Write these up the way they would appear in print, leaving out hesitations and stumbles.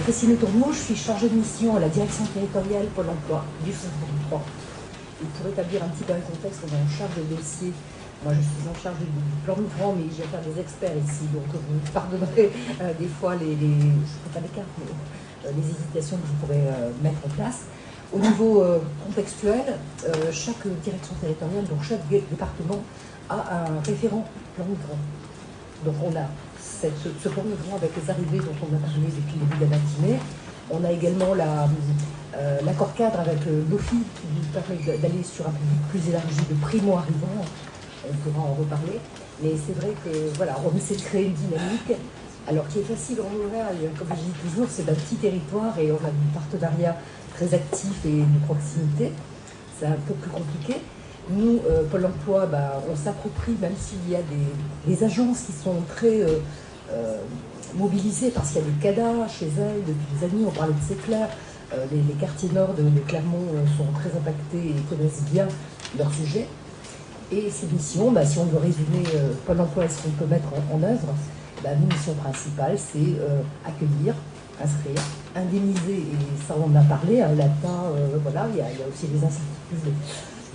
Christine Tourneau, je suis chargée de mission à la direction territoriale Pôle emploi du 63. Et pour établir un petit peu un contexte, on est en charge des dossiers. Moi, je suis en charge du plan migrant, mais j'ai affaire des experts ici, donc vous me pardonnerez des fois je ne ferai pas les cartes, mais les hésitations que vous pourrez mettre en place. Au niveau contextuel, chaque direction territoriale, donc chaque département, a un référent plan migrant. Donc on a ce plan migrant avec les arrivées dont on a parlé depuis le début de la matinée. On a également l'accord cadre avec l'OFI qui nous permet d'aller sur un public plus élargi de primo-arrivants. On pourra en reparler. Mais c'est vrai que voilà, on essaie de créer une dynamique. Alors qui est facile en Montréal, comme je dis toujours, c'est un petit territoire et on a un partenariat très actif et de proximité. C'est un peu plus compliqué. Nous, Pôle emploi, on s'approprie, même s'il y a des agences qui sont très mobilisées, parce qu'il y a des CADA chez elles depuis des années. On parlait de Séclair. Les quartiers nord de Clermont sont très impactés et connaissent bien leur sujet. Et ces missions, si on veut résumer Pôle emploi et ce qu'on peut mettre en œuvre, nos missions principales, c'est accueillir, inscrire, indemniser, et ça on en a parlé, l'ATA, voilà, il y a aussi les incertitudes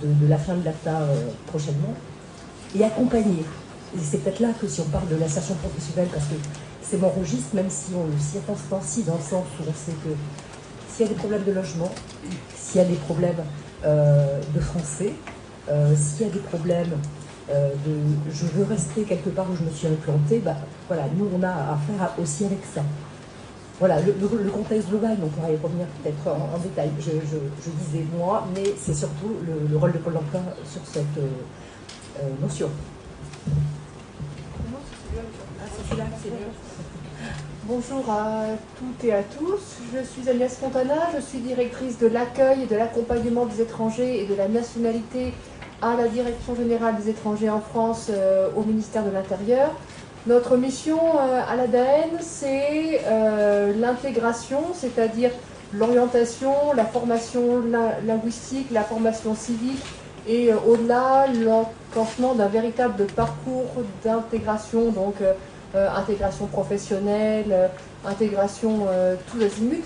de la fin de l'ATA prochainement, et accompagner. Et c'est peut-être là que si on parle de l'insertion professionnelle, parce que c'est mon registre, même si on le circonstancie dans le sens où on sait que s'il y a des problèmes de logement, s'il y a des problèmes de français, s'il y a des problèmes je veux rester quelque part où je me suis implantée, voilà, nous on a à faire aussi avec ça. Voilà, le contexte global, donc on va y revenir peut-être en détail. Je disais moi, mais c'est surtout le rôle de Pôle emploi sur cette notion. Bonjour à toutes et à tous, je suis Agnès Fontana, je suis directrice de l'accueil et de l'accompagnement des étrangers et de la nationalité à la Direction générale des étrangers en France au ministère de l'Intérieur. Notre mission à l'ADAN, c'est l'intégration, c'est-à-dire l'orientation, la formation linguistique, la formation civique et au-delà, l'enclenchement d'un véritable parcours d'intégration, donc intégration professionnelle, intégration tous azimuts,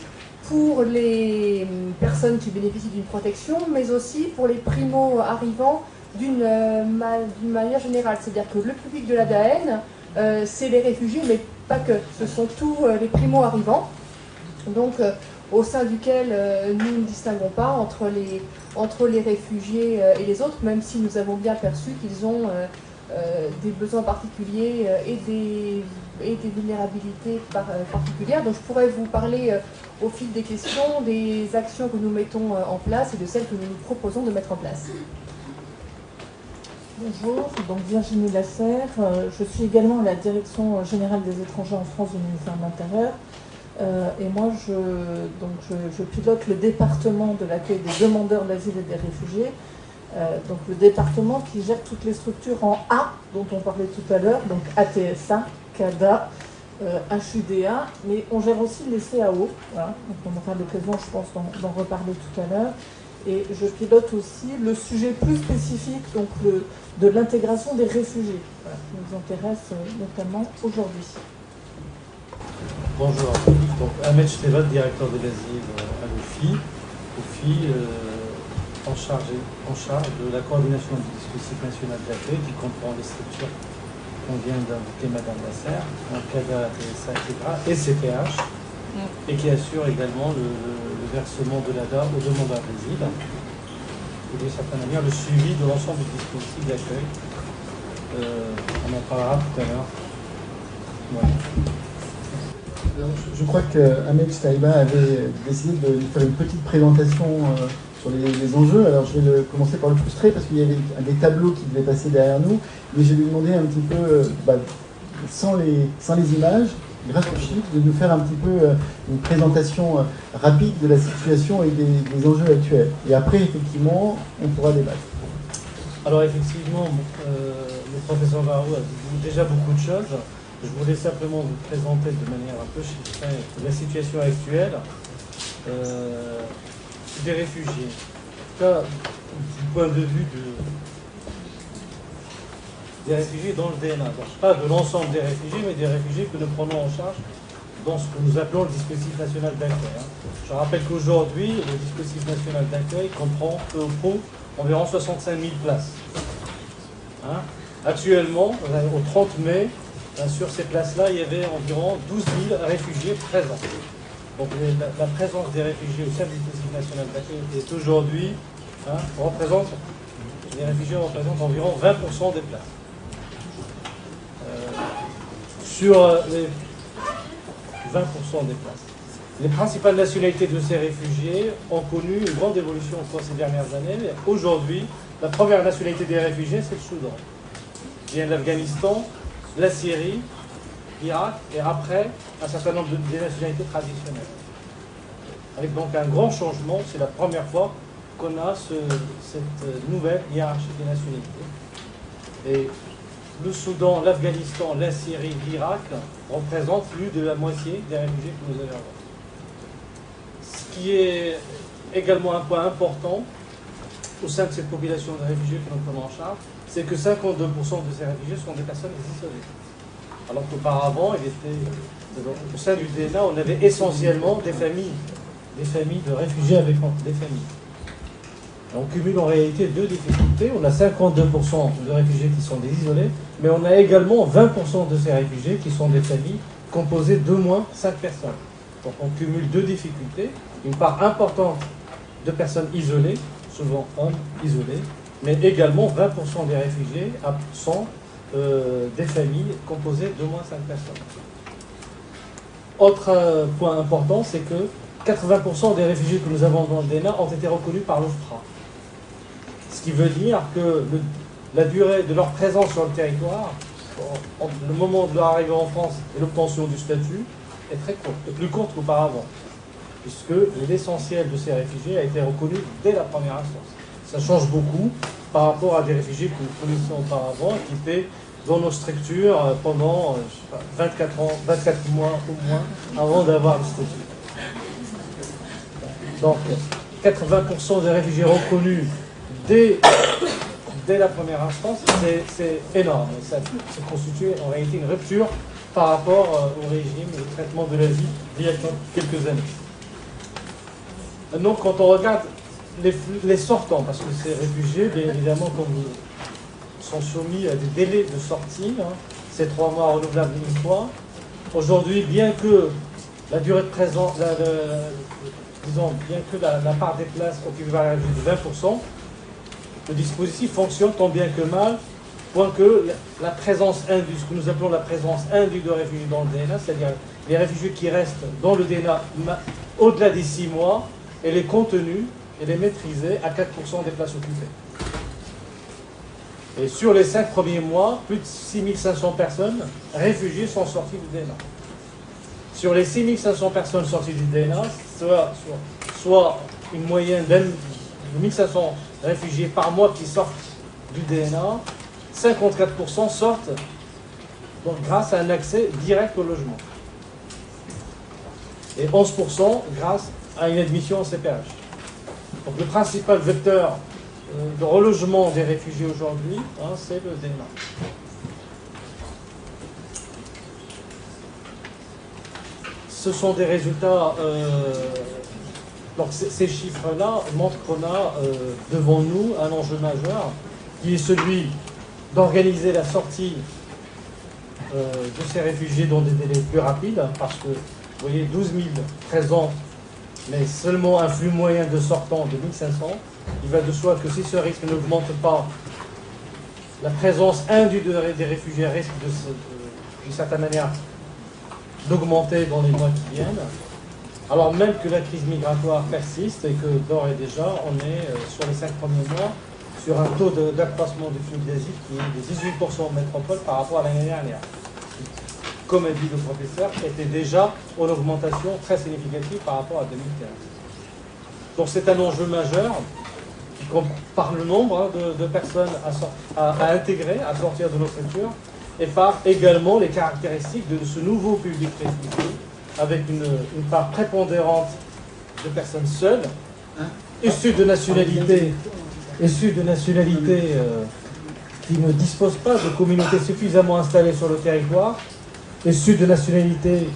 pour les personnes qui bénéficient d'une protection, mais aussi pour les primo-arrivants d'une manière générale. C'est-à-dire que le public de l'ADAN, c'est les réfugiés, mais pas que. Ce sont tous les primo-arrivants, donc au sein duquel nous ne distinguons pas entre les réfugiés et les autres, même si nous avons bien perçu qu'ils ont des besoins particuliers et des vulnérabilités particulières. Donc je pourrais vous parler au fil des questions des actions que nous mettons en place et de celles que nous nous proposons de mettre en place. Bonjour, donc Virginie Lasserre, je suis également à la Direction générale des étrangers en France du ministère de l'Intérieur. Et moi, je pilote le département de l'accueil des demandeurs d'asile et des réfugiés. Donc le département qui gère toutes les structures en A, dont on parlait tout à l'heure, donc ATSA, CADA, HUDA, mais on gère aussi les CAO. Voilà. Donc on aura l'occasion, je pense, d'en reparler tout à l'heure. Et je pilote aussi le sujet plus spécifique donc de l'intégration des réfugiés, voilà, qui nous intéresse notamment aujourd'hui. Bonjour, donc Ahmed Chtevat, directeur de l'asile à l'OFI. OFI en charge de la coordination du dispositif national d'accueil qui comprend les structures qu'on vient d'inviter Madame Lasserre, CADA, TSA, etc. et CPH, et qui assure également le versement de l'ADA aux demandeurs d'asile et d'une certaine manière le suivi de l'ensemble du dispositif d'accueil. On en parlera tout à l'heure. Voilà. Je crois qu'Ahmed Chtevat avait décidé de nous faire une petite présentation sur les enjeux. Alors je vais commencer par le frustrer parce qu'il y avait des tableaux qui devaient passer derrière nous, mais je vais lui demander un petit peu, sans les images, grâce aux chiffres, de nous faire un petit peu une présentation rapide de la situation et des enjeux actuels. Et après, effectivement, on pourra débattre. Alors effectivement, le professeur Barou a dit déjà beaucoup de choses. Je voulais simplement vous présenter de manière un peu chiffrée la situation actuelle des réfugiés. En tout cas, du point de vue des réfugiés dans le DNA. Donc, pas de l'ensemble des réfugiés, mais des réfugiés que nous prenons en charge dans ce que nous appelons le dispositif national d'accueil. Je rappelle qu'aujourd'hui, le dispositif national d'accueil comprend au fond environ 65 000 places. Actuellement, au 30 mai, sur ces places-là, il y avait environ 12 000 réfugiés présents. Donc la présence des réfugiés au sein du dispositif national d'accueil est aujourd'hui, les réfugiés représentent environ 20% des places. Sur les 20% des places. Les principales nationalités de ces réfugiés ont connu une grande évolution au cours de ces dernières années. Aujourd'hui, la première nationalité des réfugiés, c'est le Soudan. Il vient de l'Afghanistan, la Syrie, l'Irak, et après, un certain nombre des nationalités traditionnelles. Avec donc un grand changement, c'est la première fois qu'on a cette nouvelle hiérarchie des nationalités. Et le Soudan, l'Afghanistan, la Syrie, l'Irak représentent plus de la moitié des réfugiés que nous avons. Ce qui est également un point important au sein de cette population de réfugiés que nous prenons en charge, c'est que 52% de ces réfugiés sont des personnes isolées. Alors qu'auparavant, au sein du DNA, on avait essentiellement des familles de réfugiés avec des familles. On cumule en réalité deux difficultés. On a 52% de réfugiés qui sont des isolés, mais on a également 20% de ces réfugiés qui sont des familles composées d'au moins 5 personnes. Donc on cumule deux difficultés. Une part importante de personnes isolées, souvent hommes isolés, mais également 20% des réfugiés sont des familles composées d'au moins 5 personnes. Autre point important, c'est que 80% des réfugiés que nous avons dans le DNA ont été reconnus par l'OFPRA. Ce qui veut dire que la durée de leur présence sur le territoire, entre le moment de leur arrivée en France et l'obtention du statut, est très courte, est plus courte qu'auparavant, puisque l'essentiel de ces réfugiés a été reconnu dès la première instance. Ça change beaucoup par rapport à des réfugiés que nous connaissions auparavant, qui étaient dans nos structures pendant 24 mois au moins avant d'avoir le statut. Donc 80% des réfugiés reconnus dès la première instance, c'est énorme. Ça constitue en réalité une rupture par rapport au régime et au traitement de l'asile il y a quelques années. Donc quand on regarde les sortants, parce que ces réfugiés, bien évidemment, sont soumis à des délais de sortie, c'est 3 mois renouvelables une fois. Aujourd'hui, bien que la durée de présence, bien que la part des places occupe de 20%, le dispositif fonctionne tant bien que mal, point que la présence indue, ce que nous appelons la présence indue de réfugiés dans le DNA, c'est-à-dire les réfugiés qui restent dans le DNA au-delà des 6 mois, elle est contenue, elle est maîtrisée à 4% des places occupées. Et sur les 5 premiers mois, plus de 6500 personnes réfugiées sont sorties du DNA. Sur les 6500 personnes sorties du DNA, soit une moyenne de 1500 réfugiés par mois qui sortent du DNA, 54% sortent donc, grâce à un accès direct au logement. Et 11% grâce à une admission en CPH. Donc le principal vecteur de relogement des réfugiés aujourd'hui, c'est le DNA. Ce sont des résultats. Donc ces chiffres-là montrent qu'on a devant nous un enjeu majeur, qui est celui d'organiser la sortie de ces réfugiés dans des délais plus rapides, parce que vous voyez 12 000 présents, mais seulement un flux moyen de sortants de 1500. Il va de soi que si ce risque n'augmente pas, la présence indue des réfugiés risque d'une certaine manière d'augmenter dans les mois qui viennent, alors même que la crise migratoire persiste et que d'ores et déjà on est sur les 5 premiers mois sur un taux d'accroissement du flux d'asile qui est de 18% en métropole par rapport à l'année dernière. Comme a dit le professeur, était déjà en augmentation très significative par rapport à 2015. Donc c'est un enjeu majeur par le nombre de personnes à intégrer, à sortir de nos structures, et par également les caractéristiques de ce nouveau public réfugié, avec une part prépondérante de personnes seules, issues de nationalités qui ne disposent pas de communautés suffisamment installées sur le territoire, issus de nationalités,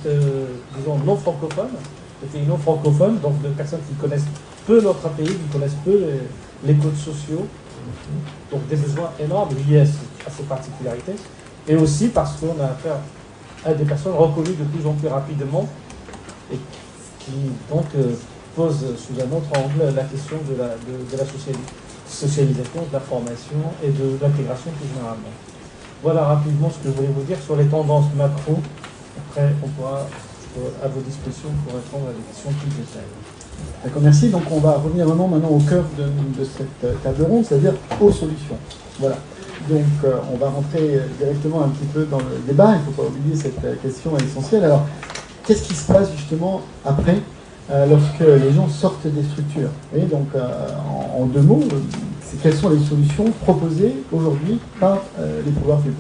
disons, non francophones, de pays non francophones, donc de personnes qui connaissent peu notre pays, qui connaissent peu les codes sociaux, donc des besoins énormes liés à ces particularités, et aussi parce qu'on a affaire à des personnes reconnues de plus en plus rapidement, et qui donc posent sous un autre angle la question de la socialisation, de la formation et de l'intégration plus généralement. Voilà rapidement ce que je voulais vous dire sur les tendances macro. Après, on pourra, à vos dispositions, pour répondre à des questions plus détaillées. D'accord, merci. Donc on va revenir maintenant au cœur de cette table ronde, c'est-à-dire aux solutions. Voilà. Donc on va rentrer directement un petit peu dans le débat. Il ne faut pas oublier cette question essentielle. Alors, qu'est-ce qui se passe justement après, lorsque les gens sortent des structures? Et donc, en deux mots, quelles sont les solutions proposées aujourd'hui par les pouvoirs publics?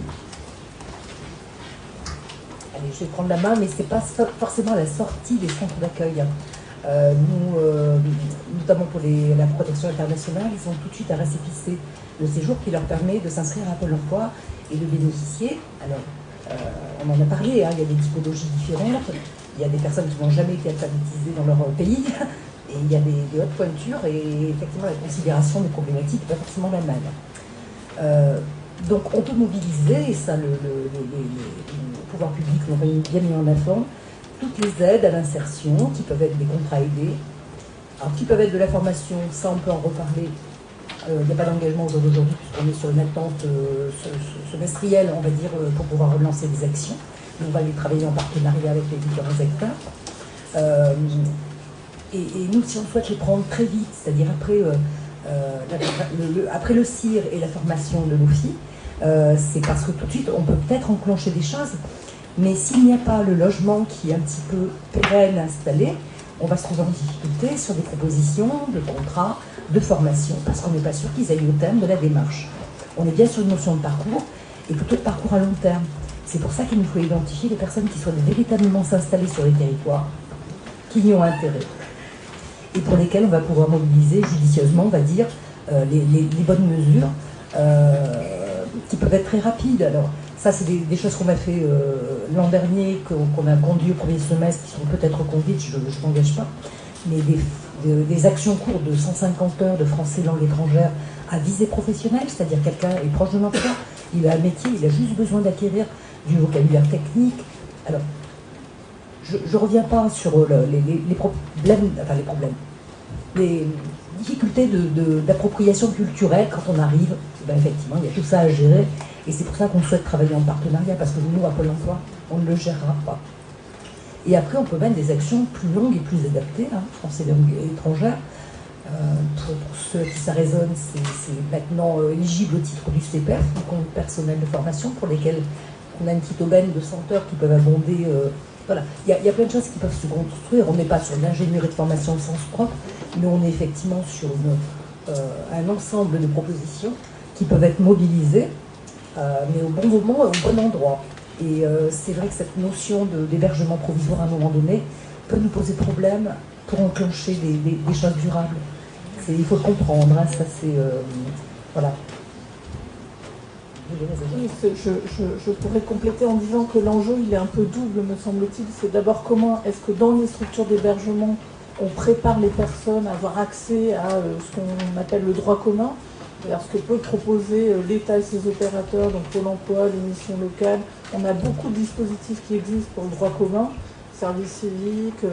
Allez, je vais prendre la main, mais ce n'est pas forcément la sortie des centres d'accueil. Nous, notamment pour la protection internationale, ils ont tout de suite un récépissé de séjour qui leur permet de s'inscrire à Pôle emploi et de bénéficier. Alors, on en a parlé, hein, il y a des typologies différentes, il y a des personnes qui n'ont jamais été alphabétisées dans leur pays, et il y a des hautes pointures, et effectivement la considération des problématiques n'est pas forcément la même. Donc on peut mobiliser, et ça les pouvoirs publics l'ont bien mis en avant, toutes les aides à l'insertion, qui peuvent être des contrats aidés, alors qui peuvent être de la formation, ça on peut en reparler. Il n'y a pas d'engagement aujourd'hui puisqu'on est sur une attente semestrielle, on va dire, pour pouvoir relancer des actions. On va les travailler en partenariat avec les différents acteurs. Et nous, si on souhaite les prendre très vite, c'est-à-dire après le CIR et la formation de l'OFI, c'est parce que tout de suite, on peut peut-être enclencher des choses, mais s'il n'y a pas le logement qui est un petit peu pérenne, installé, on va se trouver en difficulté sur des propositions de contrats, de formation, parce qu'on n'est pas sûr qu'ils aillent au terme de la démarche. On est bien sur une notion de parcours, et plutôt de parcours à long terme. C'est pour ça qu'il nous faut identifier les personnes qui souhaitent véritablement s'installer sur les territoires, qui y ont intérêt, et pour lesquelles on va pouvoir mobiliser judicieusement, on va dire, les bonnes mesures, qui peuvent être très rapides. Alors, ça, c'est des choses qu'on a fait l'an dernier, qu'on a conduit au premier semestre, qui sont peut-être reconduites, je ne m'engage pas, mais des actions courtes de 150 heures de français langue étrangère à visée professionnelle, c'est-à-dire quelqu'un est proche de l'emploi, il a un métier, il a juste besoin d'acquérir du vocabulaire technique. Alors, je ne reviens pas sur les difficultés d'appropriation culturelle quand on arrive. Ben effectivement, il y a tout ça à gérer, et c'est pour ça qu'on souhaite travailler en partenariat, parce que nous, à Pôle emploi, on ne le gérera pas. Et après, on peut mettre des actions plus longues et plus adaptées, hein, français langue étrangère. Pour ceux qui ça résonne, c'est maintenant éligible au titre du CPF, du compte personnel de formation, pour lesquels on a une petite aubaine de 100 heures qui peuvent abonder. Voilà, il y a plein de choses qui peuvent se construire. On n'est pas sur l'ingénierie de formation au sens propre, mais on est effectivement sur un ensemble de propositions qui peuvent être mobilisées, mais au bon moment et au bon endroit. Et c'est vrai que cette notion d'hébergement provisoire à un moment donné peut nous poser problème pour enclencher des choses durables. Il faut le comprendre, hein, ça c'est... voilà. Oui, je pourrais compléter en disant que l'enjeu, il est un peu double, me semble-t-il. C'est d'abord comment est-ce que dans les structures d'hébergement, on prépare les personnes à avoir accès à ce qu'on appelle le droit commun, c'est-à-dire ce que peut proposer l'État et ses opérateurs, donc Pôle emploi, les missions locales. On a beaucoup de dispositifs qui existent pour le droit commun, service civique,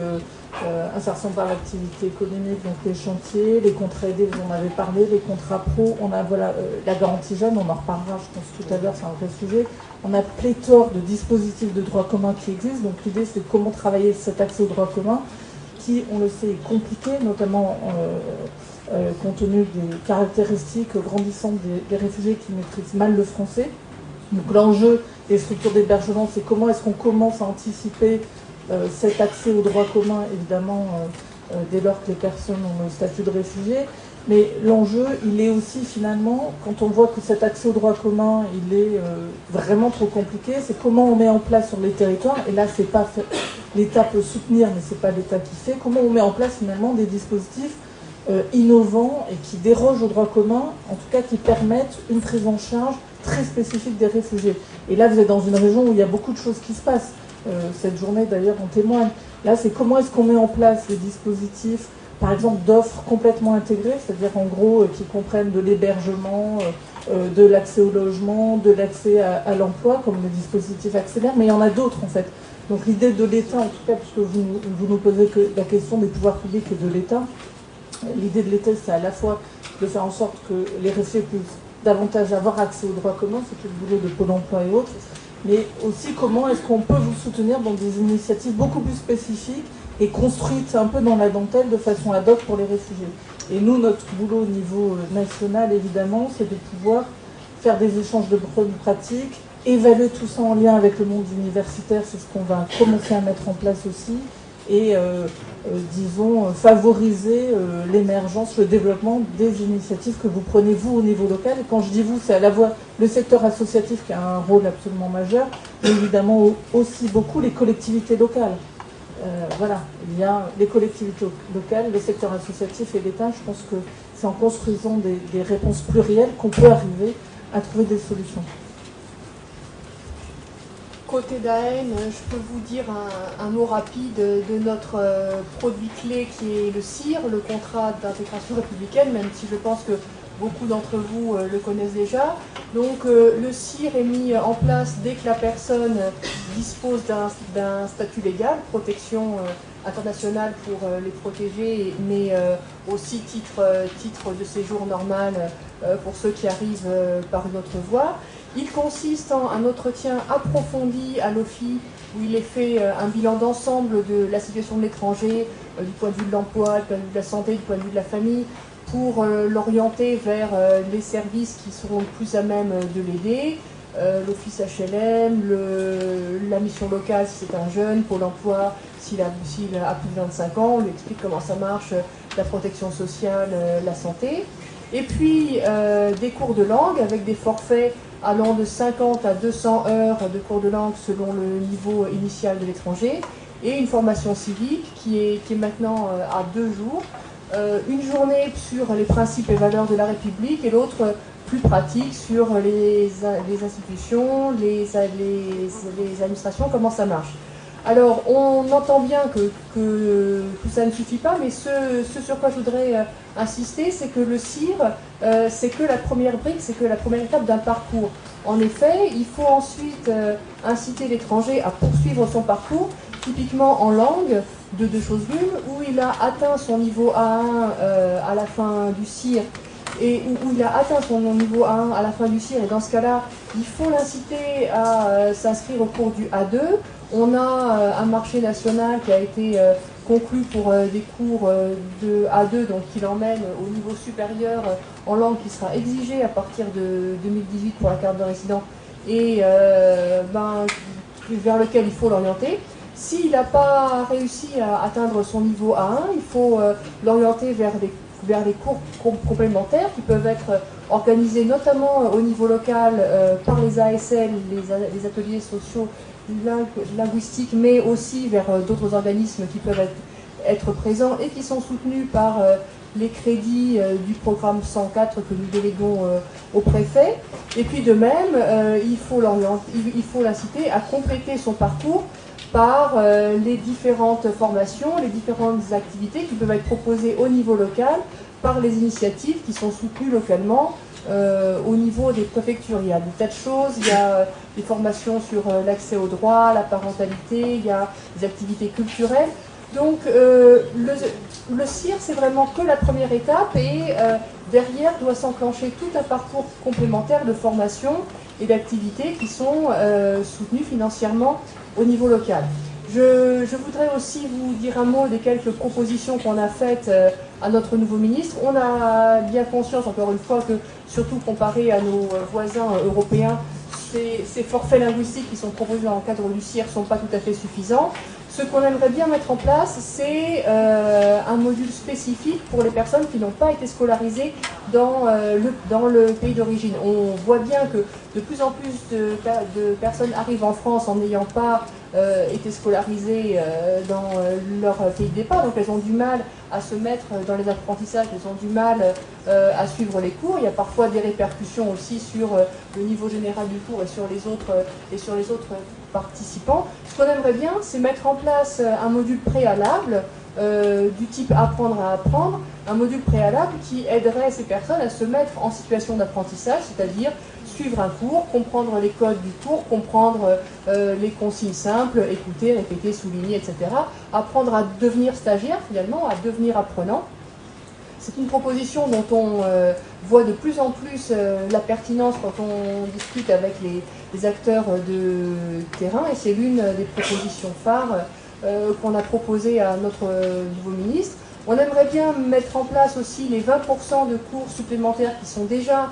insertion par l'activité économique, donc les chantiers, les contrats aidés, vous en avez parlé, les contrats pro, on a la garantie jeune, on en reparlera je pense tout à l'heure, c'est un vrai sujet. On a pléthore de dispositifs de droit commun qui existent, donc l'idée c'est comment travailler cet accès au droit commun, qui on le sait est compliqué, notamment compte tenu des caractéristiques grandissantes des réfugiés qui maîtrisent mal le français. Donc l'enjeu des structures d'hébergement, c'est comment est-ce qu'on commence à anticiper cet accès au droit commun, évidemment, dès lors que les personnes ont le statut de réfugié. Mais l'enjeu, il est aussi finalement, quand on voit que cet accès au droit commun, il est vraiment trop compliqué, c'est comment on met en place sur les territoires, et là, c'est pas l'État peut soutenir, mais c'est pas l'État qui fait, comment on met en place finalement des dispositifs innovants et qui dérogent au droit commun, en tout cas qui permettent une prise en charge très spécifique des réfugiés. Et là, vous êtes dans une région où il y a beaucoup de choses qui se passent. cette journée d'ailleurs en témoigne. Là, c'est comment est-ce qu'on met en place des dispositifs, par exemple d'offres complètement intégrées, c'est-à-dire en gros qui comprennent de l'hébergement, de l'accès au logement, de l'accès à l'emploi, comme le dispositif accélère, mais il y en a d'autres en fait. Donc l'idée de l'État, en tout cas, puisque vous nous posez que la question des pouvoirs publics et de l'État, l'idée de l'État, c'est à la fois de faire en sorte que les réfugiés puissent davantage avoir accès aux droits communs, c'est tout le boulot de Pôle emploi et autres, mais aussi comment est-ce qu'on peut vous soutenir dans des initiatives beaucoup plus spécifiques et construites un peu dans la dentelle de façon ad hoc pour les réfugiés. Et nous, notre boulot au niveau national, évidemment, c'est de pouvoir faire des échanges de bonnes pratiques, évaluer tout ça en lien avec le monde universitaire, c'est ce qu'on va commencer à mettre en place aussi, et disons, favoriser l'émergence, le développement des initiatives que vous prenez vous au niveau local. Et quand je dis vous, c'est à la fois le secteur associatif qui a un rôle absolument majeur, mais évidemment aussi beaucoup les collectivités locales. Voilà, il y a les collectivités locales, le secteur associatif et l'État. Je pense que c'est en construisant des réponses plurielles qu'on peut arriver à trouver des solutions. Côté d'AN, je peux vous dire un mot rapide de notre produit clé qui est le CIR, le contrat d'intégration républicaine, même si je pense que beaucoup d'entre vous le connaissent déjà. Donc le CIR est mis en place dès que la personne dispose d'un statut légal, protection internationale pour les protéger, mais aussi titre de séjour normal pour ceux qui arrivent par une autre voie. Il consiste en un entretien approfondi à l'OFII où il est fait un bilan d'ensemble de la situation de l'étranger, du point de vue de l'emploi, du point de vue de la santé, du point de vue de la famille, pour l'orienter vers les services qui seront le plus à même de l'aider, l'office HLM, la mission locale si c'est un jeune, Pôle emploi s'il a plus de 25 ans, on lui explique comment ça marche, la protection sociale, la santé. Et puis des cours de langue avec des forfaits allant de 50 à 200 heures de cours de langue selon le niveau initial de l'étranger, et une formation civique qui est maintenant à 2 jours. Une journée sur les principes et valeurs de la République et l'autre plus pratique sur les institutions, les administrations, comment ça marche. Alors, on entend bien que ça ne suffit pas, mais ce sur quoi je voudrais insister, c'est que le CIR, c'est que la première brique, c'est que la première étape d'un parcours. En effet, il faut ensuite inciter l'étranger à poursuivre son parcours, typiquement en langue, de deux choses l'une, où il a atteint son niveau A1 à la fin du CIR, et où il a atteint son niveau A1 à la fin du CIR, et dans ce cas-là, il faut l'inciter à s'inscrire au cours du A2. On a un marché national qui a été conclu pour des cours de A2, donc qui l'emmène au niveau supérieur en langue qui sera exigé à partir de 2018 pour la carte de résident, et vers lequel il faut l'orienter. S'il n'a pas réussi à atteindre son niveau A1, il faut l'orienter vers les cours complémentaires qui peuvent être organisés notamment au niveau local par les ASL, les ateliers sociaux linguistiques, mais aussi vers d'autres organismes qui peuvent être présents et qui sont soutenus par les crédits du programme 104 que nous déléguons au préfet. Et puis de même, il faut l'inciter à compléter son parcours par les différentes formations, les différentes activités qui peuvent être proposées au niveau local par les initiatives qui sont soutenues localement au niveau des préfectures. Il y a des tas de choses, il y a des formations sur l'accès aux droits, la parentalité, il y a des activités culturelles. Donc le CIR, c'est vraiment que la première étape, et derrière doit s'enclencher tout un parcours complémentaire de formation et d'activités qui sont soutenues financièrement au niveau local. Je voudrais aussi vous dire un mot des quelques propositions qu'on a faites à notre nouveau ministre. On a bien conscience, encore une fois, que surtout comparé à nos voisins européens, ces forfaits linguistiques qui sont proposés dans le cadre du CIR ne sont pas tout à fait suffisants. Ce qu'on aimerait bien mettre en place, c'est un module spécifique pour les personnes qui n'ont pas été scolarisées dans le pays d'origine. On voit bien que de plus en plus de personnes arrivent en France en n'ayant pas été scolarisées dans leur pays de départ, donc elles ont du mal à se mettre dans les apprentissages, elles ont du mal à suivre les cours. Il y a parfois des répercussions aussi sur le niveau général du cours et sur les autres participants. Ce qu'on aimerait bien, c'est mettre en place un module préalable du type apprendre à apprendre, un module préalable qui aiderait ces personnes à se mettre en situation d'apprentissage, c'est-à-dire suivre un cours, comprendre les codes du cours, comprendre les consignes simples, écouter, répéter, souligner, etc. Apprendre à devenir stagiaire finalement, à devenir apprenant. C'est une proposition dont on voit de plus en plus la pertinence quand on discute avec les acteurs de terrain, et c'est l'une des propositions phares qu'on a proposées à notre nouveau ministre. On aimerait bien mettre en place aussi les 20% de cours supplémentaires qui sont déjà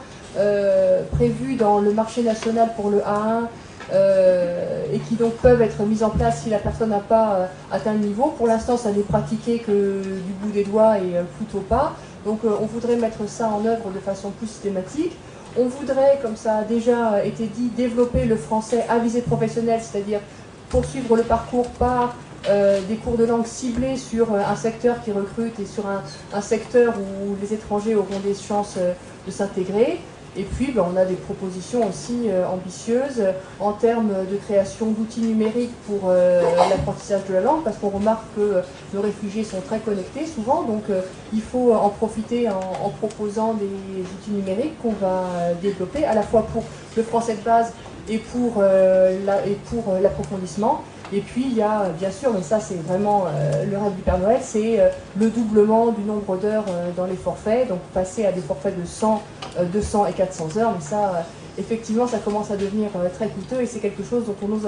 prévus dans le marché national pour le A1 et qui donc peuvent être mis en place si la personne n'a pas atteint le niveau. Pour l'instant, ça n'est pratiqué que du bout des doigts et plutôt pas. Donc on voudrait mettre ça en œuvre de façon plus systématique. On voudrait, comme ça a déjà été dit, développer le français à visée professionnelle, c'est-à-dire poursuivre le parcours par des cours de langue ciblés sur un secteur qui recrute et sur un secteur où les étrangers auront des chances de s'intégrer. Et puis, on a des propositions aussi ambitieuses en termes de création d'outils numériques pour l'apprentissage de la langue, parce qu'on remarque que nos réfugiés sont très connectés souvent, donc il faut en profiter en proposant des outils numériques qu'on va développer, à la fois pour le français de base et pour l'approfondissement. Et puis il y a bien sûr, mais ça c'est vraiment le rêve du Père Noël, c'est le doublement du nombre d'heures dans les forfaits, donc passer à des forfaits de 100, 200 et 400 heures, mais ça effectivement ça commence à devenir très coûteux et c'est quelque chose dont on ose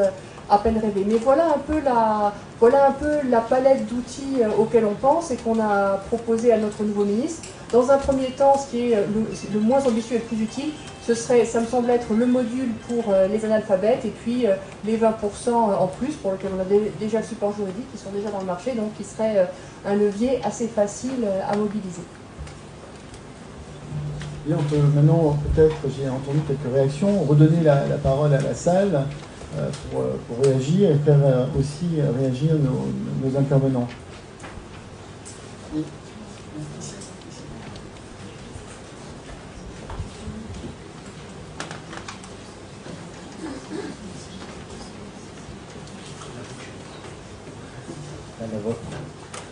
à peine rêver. Mais voilà un peu la palette d'outils auxquels on pense et qu'on a proposé à notre nouveau ministre. Dans un premier temps, ce qui est le moins ambitieux et le plus utile, ça me semble être le module pour les analphabètes et puis les 20% en plus pour lesquels on a déjà le support juridique, qui sont déjà dans le marché, donc qui serait un levier assez facile à mobiliser. Et on peut maintenant, peut-être, j'ai entendu quelques réactions, redonner la parole à la salle pour réagir et faire aussi réagir nos intervenants.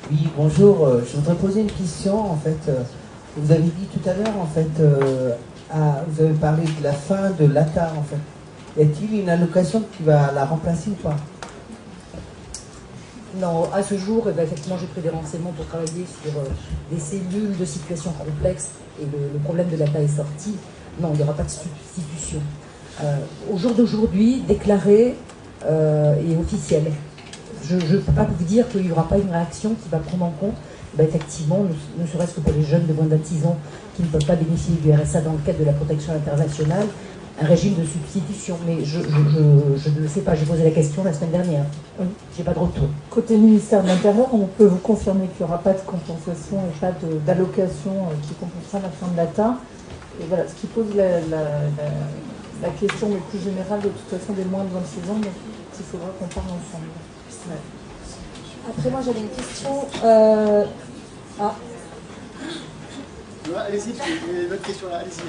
Oui, bonjour. Je voudrais poser une question. En fait, vous avez dit tout à l'heure, en fait, vous avez parlé de la fin de l'ATA. En fait, y a-t-il une allocation qui va la remplacer ou pas? Non, à ce jour, effectivement, j'ai pris des renseignements pour travailler sur des cellules de situations complexes et le problème de l'ATA est sorti. Non, il n'y aura pas de substitution. Au jour d'aujourd'hui, déclaré et officiel. Je ne peux pas vous dire qu'il n'y aura pas une réaction qui va prendre en compte, effectivement, ne serait-ce que pour les jeunes de moins de 10 ans qui ne peuvent pas bénéficier du RSA dans le cadre de la protection internationale, un régime de substitution. Mais je ne le sais pas, j'ai posé la question la semaine dernière. Oui, j'ai pas de retour. Côté ministère de l'Intérieur, on peut vous confirmer qu'il n'y aura pas de compensation et pas d'allocation qui compensera la fin de l'ATA. Et voilà, ce qui pose la question mais plus générale de toute façon des moins de 26 ans, donc il faudra qu'on parle ensemble. Ouais. Après, moi, j'avais une question. Allez-y, votre question là, allez-y.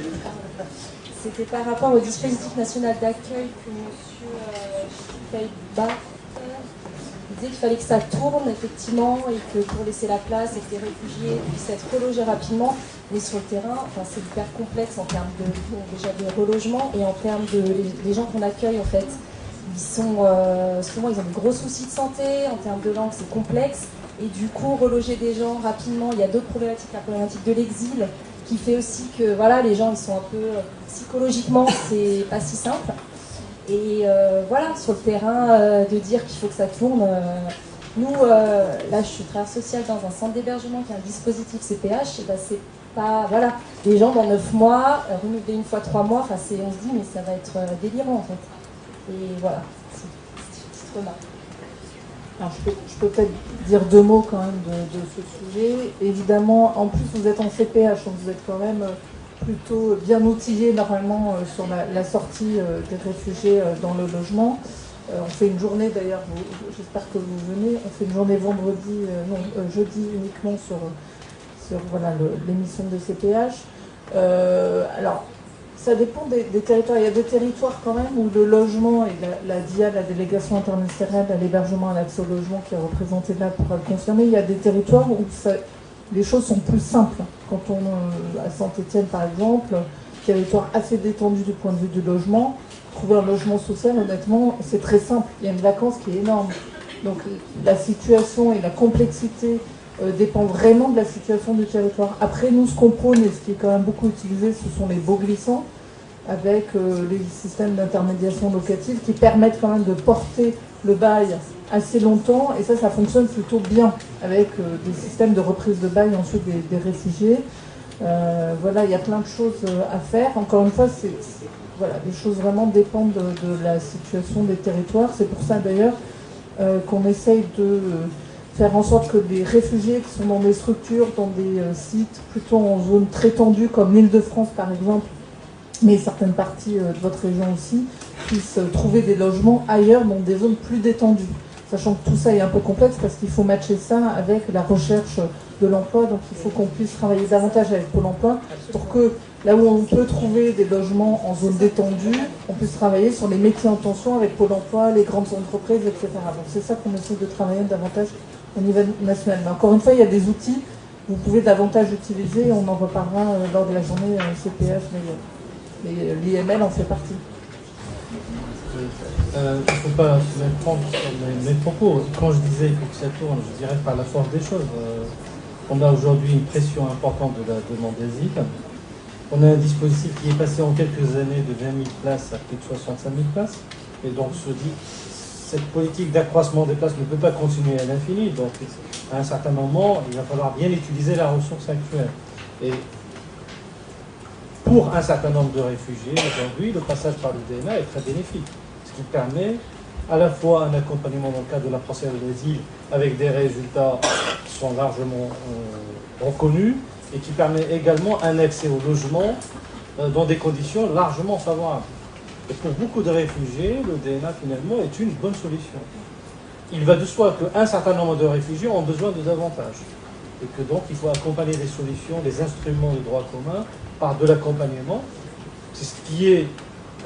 C'était par rapport au dispositif national d'accueil que M. Faybat disait qu'il fallait que ça tourne, effectivement, et que pour laisser la place et que les réfugiés puissent être relogés rapidement. Mais sur le terrain, c'est hyper complexe en termes déjà de relogement et en termes des gens qu'on accueille, en fait. Ils sont, souvent, ils ont de gros soucis de santé, en termes de langue, c'est complexe. Et du coup, reloger des gens rapidement, il y a d'autres problématiques, la problématique de l'exil, qui fait aussi que voilà, les gens, ils sont un peu, psychologiquement, c'est pas si simple. Et voilà, sur le terrain, de dire qu'il faut que ça tourne. Nous, là, je suis travailleuse sociale dans un centre d'hébergement qui a un dispositif CPH, et c'est pas, voilà, les gens dans 9 mois, renouvelés une fois 3 mois, on se dit, mais ça va être délirant, en fait. Et voilà, c'est une petite remarque. Alors, je peux peut-être dire 2 mots quand même de ce sujet. Évidemment, en plus vous êtes en CPH, donc vous êtes quand même plutôt bien outillé normalement sur la sortie des réfugiés dans le logement. On fait une journée d'ailleurs, j'espère que vous venez, on fait une journée jeudi uniquement sur voilà, l'émission de CPH. Alors, ça dépend des territoires. Il y a des territoires quand même où le logement et la DIA, la délégation interministérielle à l'hébergement et à l'accès au logement qui est représentée là pourra le confirmer. Il y a des territoires où les choses sont plus simples. Quand on à Saint-Étienne par exemple, territoire assez détendu du point de vue du logement, trouver un logement social, honnêtement, c'est très simple. Il y a une vacance qui est énorme. Donc la situation et la complexité dépend vraiment de la situation du territoire. Après, nous, ce qu'on prône et ce qui est quand même beaucoup utilisé, ce sont les baux glissants, avec les systèmes d'intermédiation locative qui permettent quand même de porter le bail assez longtemps, et ça fonctionne plutôt bien, avec des systèmes de reprise de bail ensuite des réfugiés. Voilà, il y a plein de choses à faire. Encore une fois, voilà, les choses vraiment dépendent de la situation des territoires. C'est pour ça d'ailleurs qu'on essaye de faire en sorte que les réfugiés qui sont dans des structures, dans des sites plutôt en zone très tendue, comme l'Île-de-France par exemple, mais certaines parties de votre région aussi, puissent trouver des logements ailleurs, dans des zones plus détendues. Sachant que tout ça est un peu complexe parce qu'il faut matcher ça avec la recherche de l'emploi, donc il faut qu'on puisse travailler davantage avec Pôle emploi pour que là où on peut trouver des logements en zone détendue, on puisse travailler sur les métiers en tension avec Pôle emploi, les grandes entreprises, etc. Donc c'est ça qu'on essaie de travailler davantage au niveau national. Mais encore une fois, il y a des outils que vous pouvez davantage utiliser, on en reparlera lors de la journée CPF, mais l'IML en fait partie. Il ne faut pas se méprendre sur mes propos. Quand je disais qu'il faut que ça tourne, je dirais par la force des choses. On a aujourd'hui une pression importante de la demande d'asile. On a un dispositif qui est passé en quelques années de 20 000 places à plus de 65 000 places. Et donc se dit cette politique d'accroissement des places ne peut pas continuer à l'infini. Donc à un certain moment, il va falloir bien utiliser la ressource actuelle. Et pour un certain nombre de réfugiés, aujourd'hui, le passage par le DNA est très bénéfique. Ce qui permet à la fois un accompagnement dans le cadre de la procédure d'asile avec des résultats qui sont largement reconnus et qui permet également un accès au logement dans des conditions largement favorables. Et pour beaucoup de réfugiés, le DNA finalement est une bonne solution. Il va de soi qu'un certain nombre de réfugiés ont besoin de davantage. Et que donc il faut accompagner les solutions, les instruments de droit commun par de l'accompagnement. C'est ce qui est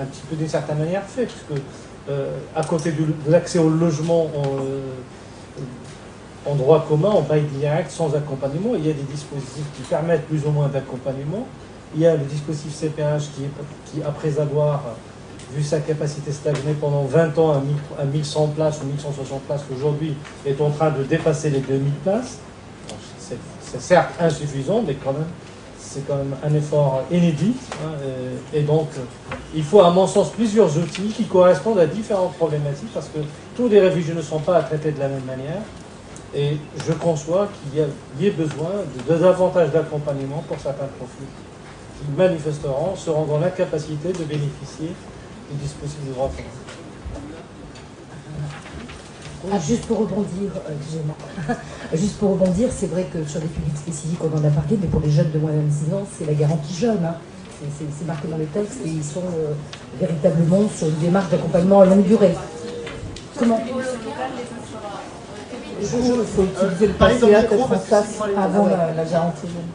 un petit peu d'une certaine manière fait, puisque à côté de l'accès au logement en droit commun, en bail direct, sans accompagnement, il y a des dispositifs qui permettent plus ou moins d'accompagnement. Il y a le dispositif CPH qui, après avoir vu sa capacité stagner pendant 20 ans à 1100 places ou 1160 places, aujourd'hui est en train de dépasser les 2000 places. C'est certes insuffisant, mais quand même, c'est quand même un effort inédit. Et donc, il faut à mon sens plusieurs outils qui correspondent à différentes problématiques, parce que tous les réfugiés ne sont pas à traiter de la même manière. Et je conçois qu'il y ait besoin de davantage d'accompagnement pour certains profils qui manifesteront, seront dans l'incapacité de bénéficier du dispositif de droit commun. Juste pour rebondir, excusez-moi. Juste pour rebondir, c'est vrai que sur les publics spécifiques, on en a parlé, mais pour les jeunes de moins de 26 ans, c'est la garantie jeune. Hein. C'est marqué dans les textes et ils sont véritablement sur une démarche d'accompagnement à longue durée. Comment ? Il faut utiliser le PACA peut-être en face avant la garantie jeune.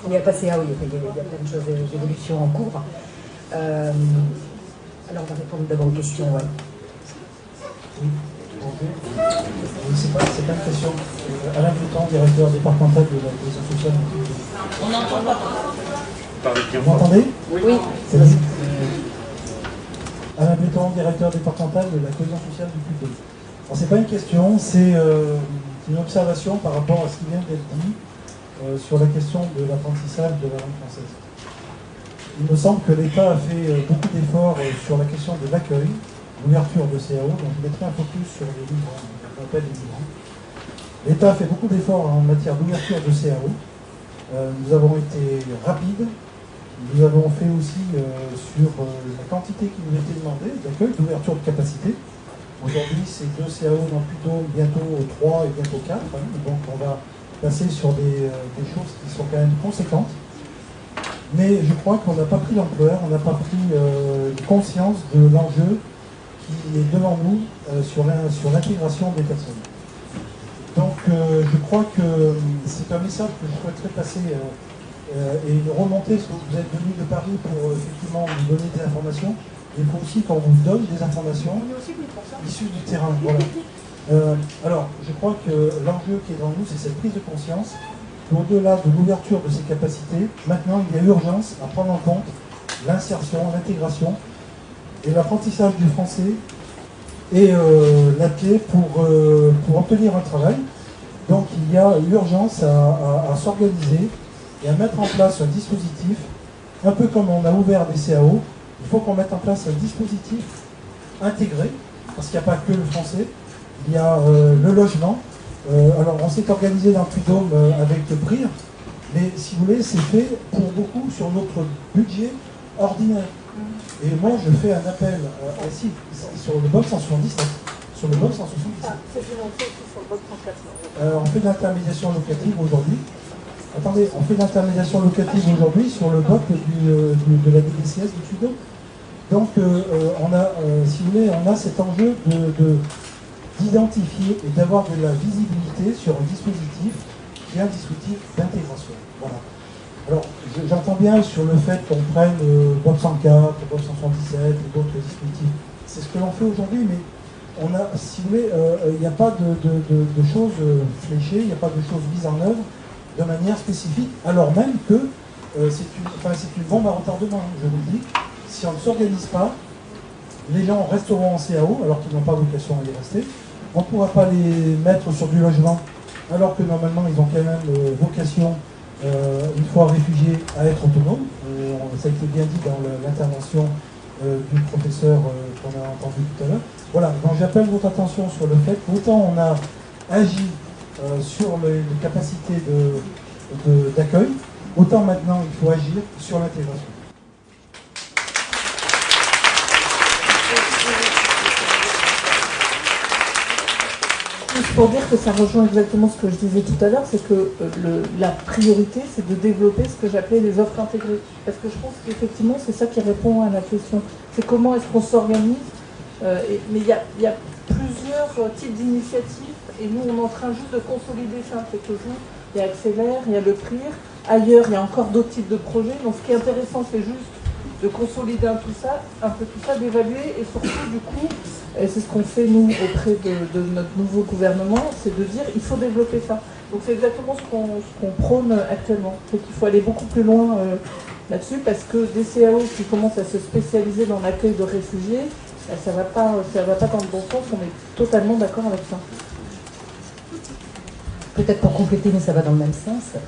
Il y a PACA, oui, il y a plein de choses d'évolution en cours. Alors on va répondre d'abord aux questions. Ouais. Oui, c'est pas une question. Alain Boutan, directeur départemental de la cohésion sociale. On n'entend pas. Vous m'entendez ? Oui. Alain Boutan, directeur départemental de la cohésion sociale du QT. Alors c'est pas une question, c'est une observation par rapport à ce qui vient d'être dit sur la question de l'apprentissage de la langue française. Il me semble que l'État a fait beaucoup d'efforts sur la question de l'accueil, l'ouverture de CAO, donc je mettrai un focus sur les migrants, on appelle les migrants. L'État a fait beaucoup d'efforts en matière d'ouverture de CAO. Nous avons été rapides, nous avons fait aussi sur la quantité qui nous était demandée d'accueil, d'ouverture de capacité. Aujourd'hui, c'est 2 CAO dans plutôt bientôt 3 et bientôt 4, hein, donc on va passer sur des choses qui sont quand même conséquentes. Mais je crois qu'on n'a pas pris l'ampleur, on n'a pas pris conscience de l'enjeu qui est devant nous sur l'intégration des personnes. Donc je crois que c'est un message que je souhaiterais passer et une remontée, parce que vous êtes venu de Paris pour effectivement nous donner des informations. Il faut aussi qu'on vous donne des informations issues du terrain. Voilà. Alors, je crois que l'enjeu qui est devant nous, c'est cette prise de conscience qu'au-delà de l'ouverture de ces capacités, maintenant il y a urgence à prendre en compte l'insertion, l'intégration et l'apprentissage du français est la clé pour obtenir un travail. Donc il y a urgence à s'organiser et à mettre en place un dispositif, un peu comme on a ouvert des CAO, il faut qu'on mette en place un dispositif intégré, parce qu'il n'y a pas que le français, il y a le logement. Alors on s'est organisé dans le Puy-de-Dôme avec le PRIR, mais si vous voulez, c'est fait pour beaucoup sur notre budget ordinaire. Et moi, je fais un appel ici, sur le BOP 177. Sur le BOP 177. On fait de l'intermédiation locative aujourd'hui. Attendez, on fait de l'intermédiation locative aujourd'hui sur le BOP de la DDCS du Puy-de-Dôme. Donc, on a, si vous voulez, on a cet enjeu d'identifier et d'avoir de la visibilité sur un dispositif qui est un dispositif d'intégration. Voilà. Alors, j'entends bien sur le fait qu'on prenne BOP 104, BOP 177 et d'autres dispositifs. C'est ce que l'on fait aujourd'hui, mais on a, si vous voulez, il n'y a pas de choses fléchées, il n'y a pas de choses mises en œuvre de manière spécifique, alors même que c'est une bombe à retardement, je vous le dis. Si on ne s'organise pas, les gens resteront en CAO alors qu'ils n'ont pas vocation à y rester. On ne pourra pas les mettre sur du logement alors que normalement ils ont quand même vocation, une fois réfugiés, à être autonomes. Ça a été bien dit dans l'intervention du professeur qu'on a entendu tout à l'heure. Voilà, donc j'appelle votre attention sur le fait qu'autant on a agi sur les capacités d'accueil, autant maintenant il faut agir sur l'intégration. Juste pour dire que ça rejoint exactement ce que je disais tout à l'heure, c'est que la priorité, c'est de développer ce que j'appelais les offres intégrées. Parce que je pense qu'effectivement, c'est ça qui répond à la question. C'est comment est-ce qu'on s'organise. Mais il y a plusieurs types d'initiatives, et nous, on est en train juste de consolider ça. C'est que vous, il y a Accélère, il y a le PRIR. Ailleurs, il y a encore d'autres types de projets. Donc, ce qui est intéressant, c'est juste de consolider un peu tout ça, d'évaluer, et surtout, du coup, et c'est ce qu'on fait, nous, auprès de notre nouveau gouvernement, c'est de dire il faut développer ça. Donc c'est exactement ce qu'on prône actuellement. C'est qu'il faut aller beaucoup plus loin là-dessus, parce que des CAO qui commencent à se spécialiser dans l'accueil de réfugiés, ça va pas dans le bon sens, on est totalement d'accord avec ça. Peut-être pour compléter, mais ça va dans le même sens.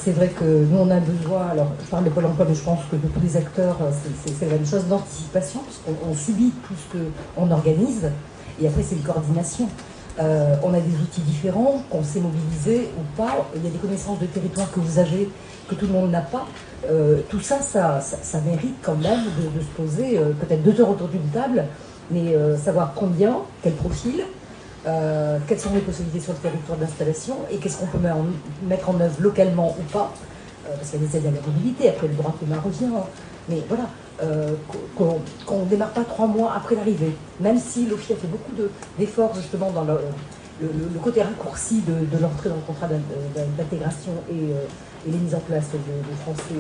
C'est vrai que nous, on a besoin, alors je parle de Pôle emploi, mais je pense que de tous les acteurs, c'est la même chose d'anticipation, puisqu'on subit tout ce qu'on organise, et après c'est une coordination. On a des outils différents, qu'on sait mobiliser ou pas. Il y a des connaissances de territoire que vous avez, que tout le monde n'a pas. Tout ça, ça mérite quand même de se poser peut-être 2 heures autour d'une table, mais savoir combien, quel profil, quelles sont les possibilités sur le territoire d'installation et qu'est-ce qu'on peut mettre en œuvre localement ou pas, parce qu'il y a des aides à la mobilité, après le droit commun revient, hein. Mais voilà, qu'on ne démarre pas 3 mois après l'arrivée, même si l'OFI a fait beaucoup d'efforts justement dans le côté raccourci de l'entrée dans le contrat d'intégration et les mises en place de français,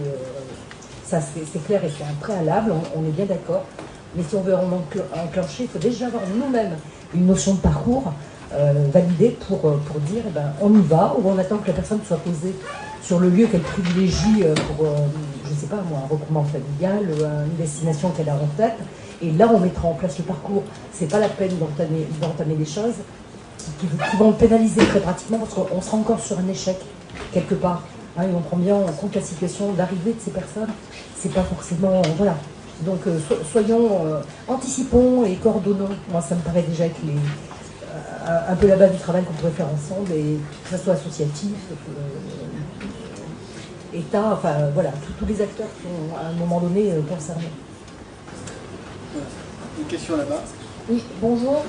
ça c'est clair et c'est un préalable, on est bien d'accord. Mais si on veut en enclencher, il faut déjà avoir nous-mêmes une notion de parcours validée pour dire eh ben, on y va, ou on attend que la personne soit posée sur le lieu qu'elle privilégie pour, je ne sais pas moi, un regroupement familial, une destination qu'elle a en tête. Et là, on mettra en place le parcours. C'est pas la peine d'entamer des choses qui vont le pénaliser très pratiquement, parce qu'on sera encore sur un échec quelque part. Hein, et on prend bien en compte la situation d'arrivée de ces personnes. C'est pas forcément... voilà. Donc soyons, anticipons et coordonnons. Moi, ça me paraît déjà être un peu la base du travail qu'on pourrait faire ensemble, et que ce soit associatif, État, enfin voilà, tous les acteurs qui sont à un moment donné concernés. Une question là-bas. Oui, bonjour.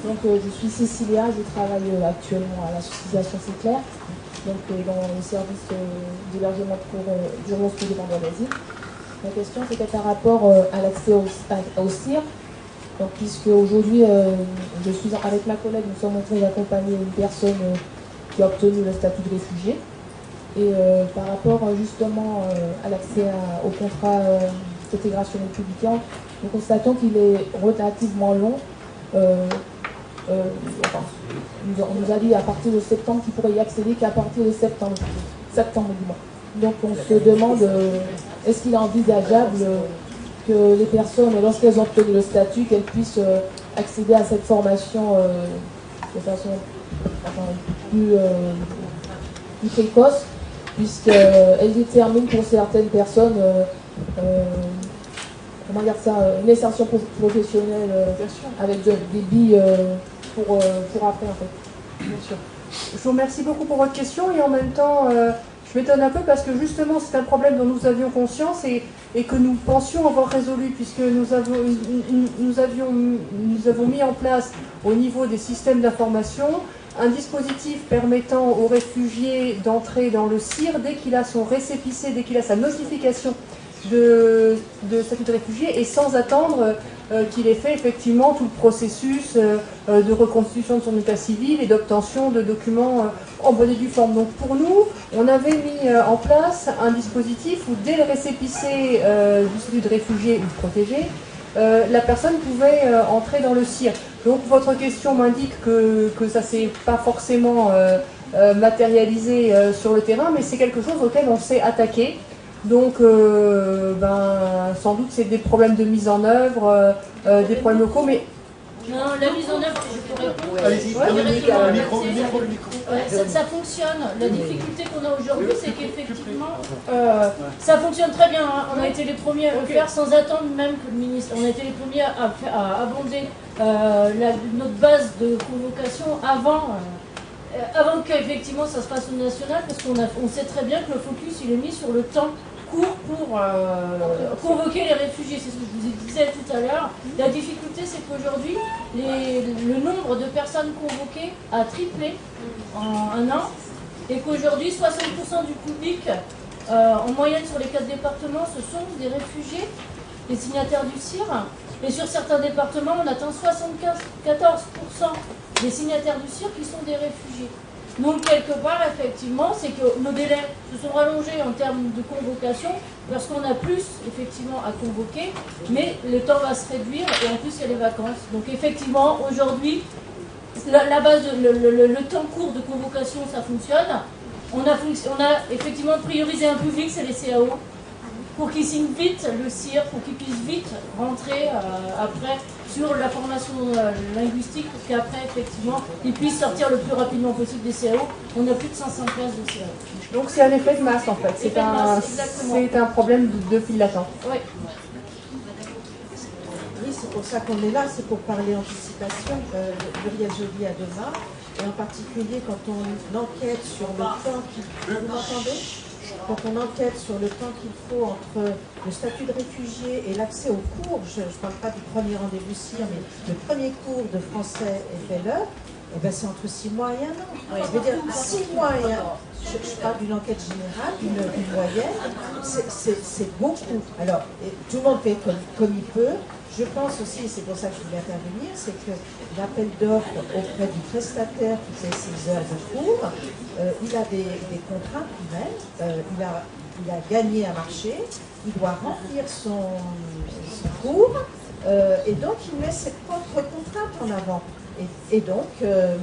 Donc je suis Cécilia, je travaille actuellement à l'association C'est Clair, donc dans le service d'hébergement d'urgence pour les demandeurs d'asile. Ma question c'était par rapport à l'accès au CIR. Donc, puisque aujourd'hui, je suis avec ma collègue, nous sommes en train d'accompagner une personne qui a obtenu le statut de réfugié. Et par rapport justement à l'accès au contrat d'intégration républicaine, nous constatons qu'il est relativement long. On nous a dit à partir de septembre qu'il pourrait y accéder qu'à partir de septembre du mois. Donc on se demande, est-ce qu'il est envisageable que les personnes, lorsqu'elles ont obtenu le statut, qu'elles puissent accéder à cette formation de façon plus précoce, puisqu'elle détermine pour certaines personnes comment dire ça, une insertion professionnelle avec des billes pour après en fait. Bien sûr. Je vous remercie beaucoup pour votre question et en même temps, je m'étonne un peu parce que justement c'est un problème dont nous avions conscience et que nous pensions avoir résolu puisque nous avons mis en place au niveau des systèmes d'information un dispositif permettant aux réfugiés d'entrer dans le CIR dès qu'il a son récépissé, dès qu'il a sa notification de statut de réfugié et sans attendre qu'il ait fait effectivement tout le processus de reconstitution de son état civil et d'obtention de documents en bonne et due forme. Donc pour nous, on avait mis en place un dispositif où dès le récépissé du statut de réfugié ou de protégé, la personne pouvait entrer dans le CIR. Donc votre question m'indique que ça ne s'est pas forcément matérialisé sur le terrain, mais c'est quelque chose auquel on s'est attaqué. Donc, sans doute, c'est des problèmes de mise en œuvre, des problèmes locaux, mais... Non, la mise en œuvre, je peux répondre. Allez-y, le micro. Ça fonctionne. La difficulté qu'on a aujourd'hui, c'est qu'effectivement, ça fonctionne très bien. Hein. On a été les premiers à le faire sans attendre même que le ministre. On a été les premiers à abonder notre base de convocation avant qu'effectivement ça se passe au national, parce qu'on sait très bien que le focus il est mis sur le temps court pour convoquer les réfugiés. C'est ce que je vous disais tout à l'heure. La difficulté, c'est qu'aujourd'hui, le nombre de personnes convoquées a triplé en un an, et qu'aujourd'hui, 60% du public, en moyenne sur les 4 départements, ce sont des réfugiés, les signataires du CIR. Et sur certains départements, on atteint 74% des signataires du CIR qui sont des réfugiés. Donc, quelque part, effectivement, c'est que nos délais se sont rallongés en termes de convocation, parce qu'on a plus, effectivement, à convoquer, mais le temps va se réduire, et en plus, il y a les vacances. Donc, effectivement, aujourd'hui, la base, le temps court de convocation, ça fonctionne. On a effectivement priorisé un public, c'est les CAO, pour qu'ils signent vite le CIR, pour qu'ils puissent vite rentrer après sur la formation linguistique, pour qu'après, effectivement, ils puissent sortir le plus rapidement possible des CAO. On a plus de 500 places de CAO. Donc c'est un effet de masse en fait, c'est un problème de file d'attente. Oui. Oui, c'est pour ça qu'on est là, c'est pour parler anticipation. Muriel Joly a demain, et en particulier quand on enquête sur le temps vous m'entendez ? Quand on enquête sur le temps qu'il faut entre le statut de réfugié et l'accès aux cours, je ne parle pas du premier rendez-vous CIR, mais le premier cours de français et FLE, eh ben c'est entre 6 mois et 1 an. Oui. Je veux dire, 6 mois et 1 an. Je parle d'une enquête générale, d'une moyenne, c'est beaucoup. Alors, tout le monde fait comme il peut. Je pense aussi, et c'est pour ça que je voulais intervenir, c'est que l'appel d'offres auprès du prestataire qui fait ses heures de cours, il a des contraintes lui-même, il a gagné un marché, il doit remplir son cours, et donc il met ses propres contraintes en avant. Et donc,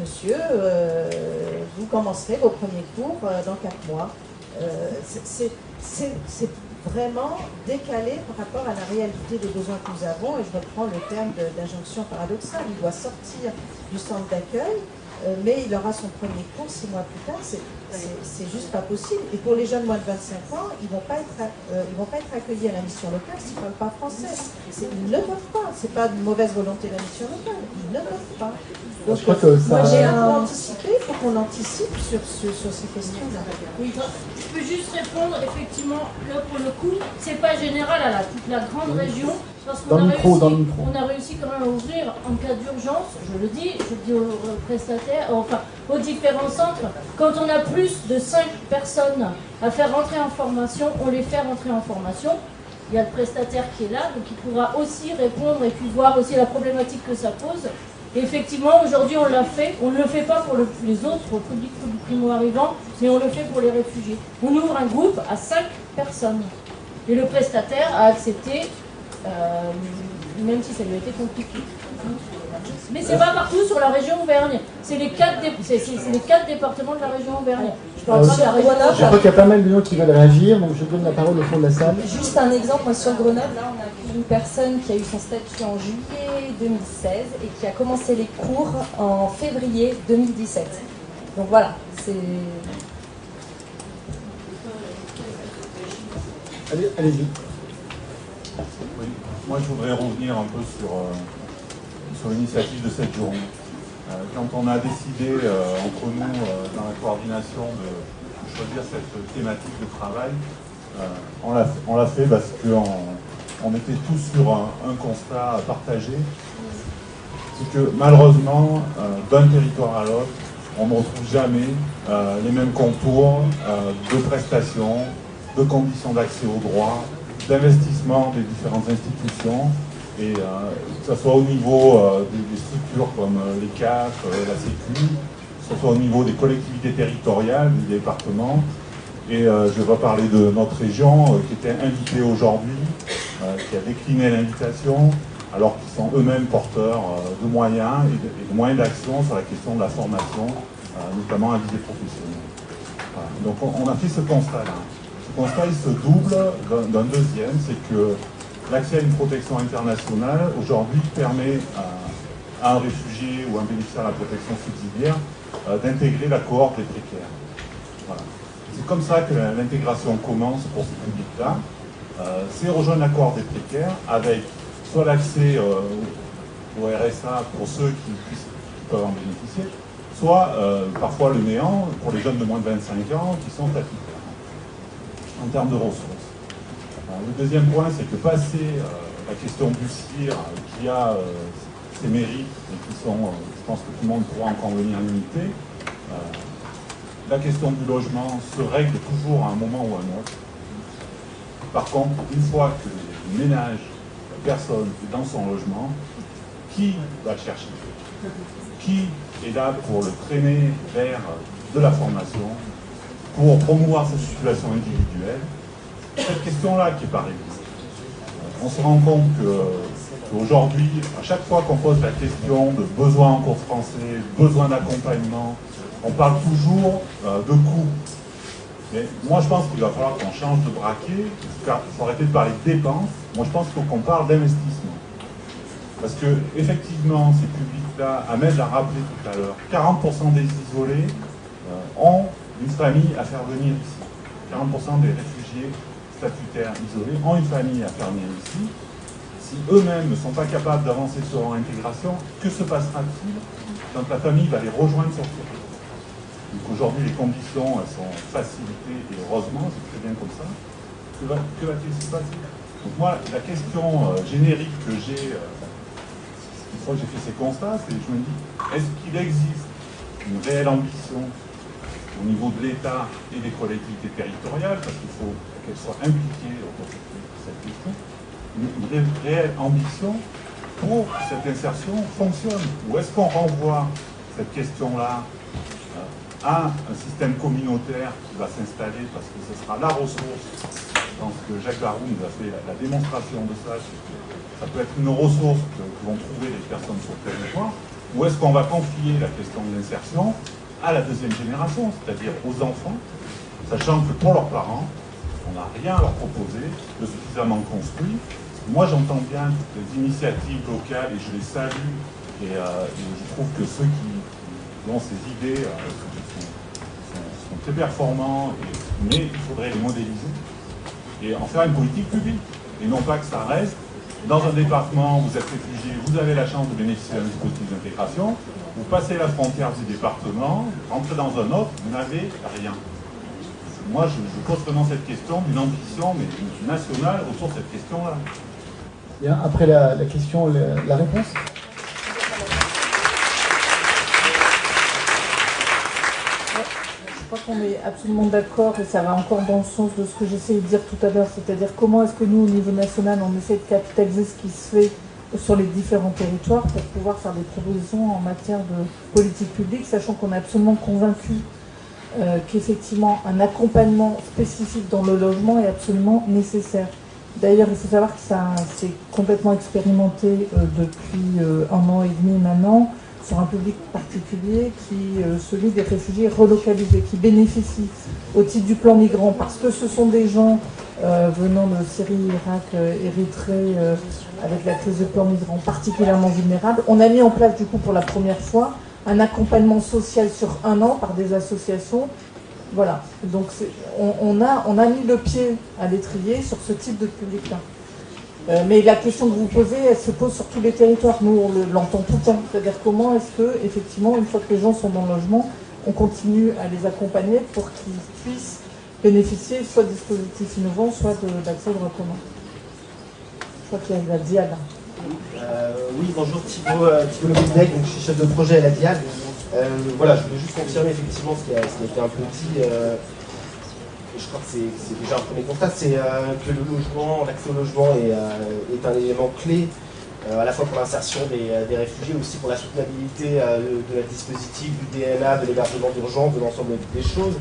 monsieur, vous commencerez vos premiers cours dans 4 mois. C'est vraiment décalé par rapport à la réalité des besoins que nous avons, et je reprends le terme d'injonction paradoxale. Il doit sortir du centre d'accueil, mais il aura son premier cours 6 mois plus tard. C'est juste pas possible. Et pour les jeunes moins de 25 ans, ils vont pas être accueillis à la mission locale s'ils ne parlent pas français. Ils ne peuvent pas. C'est pas une mauvaise volonté de la mission locale. Ils ne peuvent pas. Donc, je crois que ça... moi j'ai un peu anticipé, il faut qu'on anticipe sur ces questions-là. Oui, je peux juste répondre, effectivement, là pour le coup, c'est pas général à toute la grande région, parce qu'on a réussi quand même à ouvrir en cas d'urgence, je le dis aux prestataires, enfin aux différents centres, quand on a plus de 5 personnes à faire rentrer en formation, on les fait rentrer en formation. il y a le prestataire qui est là, donc il pourra aussi répondre et puis voir aussi la problématique que ça pose. Et effectivement, aujourd'hui, on l'a fait. On ne le fait pas pour les autres publics primo-arrivants, mais on le fait pour les réfugiés. On ouvre un groupe à 5 personnes. Et le prestataire a accepté, même si ça lui a été compliqué. Mais c'est pas partout sur la région Auvergne. C'est les 4 départements de la région Auvergne. Je parle pas de la région. Je crois qu'il y a pas mal de gens qui veulent réagir, donc je donne la parole au fond de la salle. Juste un exemple, moi, sur Grenoble, là, on a une personne qui a eu son statut en juillet 2016 et qui a commencé les cours en février 2017. Donc voilà, c'est... Allez-y. Oui. Moi, je voudrais revenir un peu sur l'initiative de cette journée. Quand on a décidé entre nous, dans la coordination, de choisir cette thématique de travail, on l'a fait parce qu'on était tous sur un constat partagé. C'est que malheureusement, d'un territoire à l'autre, on ne retrouve jamais les mêmes contours de prestations, de conditions d'accès aux droits, d'investissement des différentes institutions, et que ce soit au niveau des structures comme les CAF, la Sécu, que ce soit au niveau des collectivités territoriales, des départements. Et je vais parler de notre région qui était invitée aujourd'hui, qui a décliné l'invitation, alors qu'ils sont eux-mêmes porteurs de moyens et de moyens d'action sur la question de la formation, notamment à visée professionnelle. Voilà. Donc on a fait ce constat-là. Ce constat, il se double d'un deuxième, c'est que l'accès à une protection internationale, aujourd'hui, permet à un réfugié ou un bénéficiaire de la protection subsidiaire d'intégrer la cohorte des précaires. Voilà. C'est comme ça que l'intégration commence pour ce public-là. C'est rejoindre la cohorte des précaires avec soit l'accès au RSA pour ceux qui peuvent en bénéficier, soit parfois le néant pour les jeunes de moins de 25 ans qui sont statutaires en termes de ressources. Le deuxième point, c'est que passer la question du CIR, qui a ses mérites et qui sont, je pense que tout le monde pourra en convenir, limités, la question du logement se règle toujours à un moment ou à un autre. Par contre, une fois que le ménage, la personne est dans son logement, qui va le chercher? Qui est là pour le traîner vers de la formation, pour promouvoir sa situation individuelle? Cette question-là qui est pas réglée. On se rend compte qu'aujourd'hui, à chaque fois qu'on pose la question de besoin en cours français, besoin d'accompagnement, on parle toujours de coûts. Mais moi, je pense qu'il va falloir qu'on change de braquet, car il faut arrêter de parler de dépenses. Moi, je pense qu'il faut qu'on parle d'investissement. Parce que, effectivement, ces publics-là, Ahmed l'a rappelé tout à l'heure, 40% des isolés ont une famille à faire venir ici. 40% des réfugiés statutaires isolés ont une famille à faire venir ici. Si eux-mêmes ne sont pas capables d'avancer sur leur intégration, que se passera-t-il quand la famille va les rejoindre sur le territoire? Donc aujourd'hui, les conditions elles sont facilitées et heureusement, c'est très bien comme ça. Que va-t-il se passer? Donc moi, la question générique que j'ai, une fois que j'ai fait ces constats, c'est que je me dis, est-ce qu'il existe une réelle ambition au niveau de l'État et des collectivités territoriales, parce qu'il faut qu'elles soient impliquées dans cette question, une réelle ambition pour que cette insertion fonctionne? Ou est-ce qu'on renvoie cette question-là à un système communautaire qui va s'installer parce que ce sera la ressource? Je pense que Jacques Laroux nous a fait la démonstration de ça. Ça peut être une ressource que vont trouver les personnes sur le territoire. Ou est-ce qu'on va confier la question de l'insertion à la deuxième génération, c'est-à-dire aux enfants, sachant que pour leurs parents, on n'a rien à leur proposer de suffisamment construit. Moi, j'entends bien toutes les initiatives locales et je les salue. Et je trouve que ceux qui ont ces idées sont très performants, mais il faudrait les modéliser et en faire une politique publique. Et non pas que ça reste dans un département, vous êtes réfugié, vous avez la chance de bénéficier d'un dispositif d'intégration, vous passez la frontière du département, rentrez dans un autre, vous n'avez rien. Moi, je pose vraiment cette question d'une ambition mais nationale autour de cette question-là. Bien, après la question, la réponse. crois qu'on est absolument d'accord et ça va encore dans le sens de ce que j'essayais de dire tout à l'heure, c'est-à-dire comment est-ce que nous, au niveau national, on essaie de capitaliser ce qui se fait sur les différents territoires pour pouvoir faire des propositions en matière de politique publique, sachant qu'on est absolument convaincu qu'effectivement un accompagnement spécifique dans le logement est absolument nécessaire. D'ailleurs, il faut savoir que ça s'est complètement expérimenté depuis 1 an et demi maintenant sur un public particulier qui celui des réfugiés relocalisés, qui bénéficient au titre du plan migrant, parce que ce sont des gens venant de Syrie, Irak, Érythrée, avec la crise du plan migrant particulièrement vulnérables. On a mis en place du coup pour la première fois un accompagnement social sur 1 an par des associations. Voilà, donc on a mis le pied à l'étrier sur ce type de public-là. Mais la question que vous posez, elle se pose sur tous les territoires. Nous, on l'entend tout le temps. C'est-à-dire comment est-ce que, effectivement, une fois que les gens sont dans le logement, on continue à les accompagner pour qu'ils puissent bénéficier soit de dispositifs innovants, soit d'accès au droit commun. Je crois qu'il y a la DIAL. Oui, bonjour, Thibaut Lobidec, je suis chef de projet à la DIAL. Voilà, je voulais juste confirmer effectivement ce qui a été un peu dit. Je crois que c'est déjà un premier constat, c'est que le logement, l'accès au logement est un élément clé à la fois pour l'insertion des réfugiés, aussi pour la soutenabilité de la dispositif, du DNA, de l'hébergement d'urgence, de l'ensemble des choses.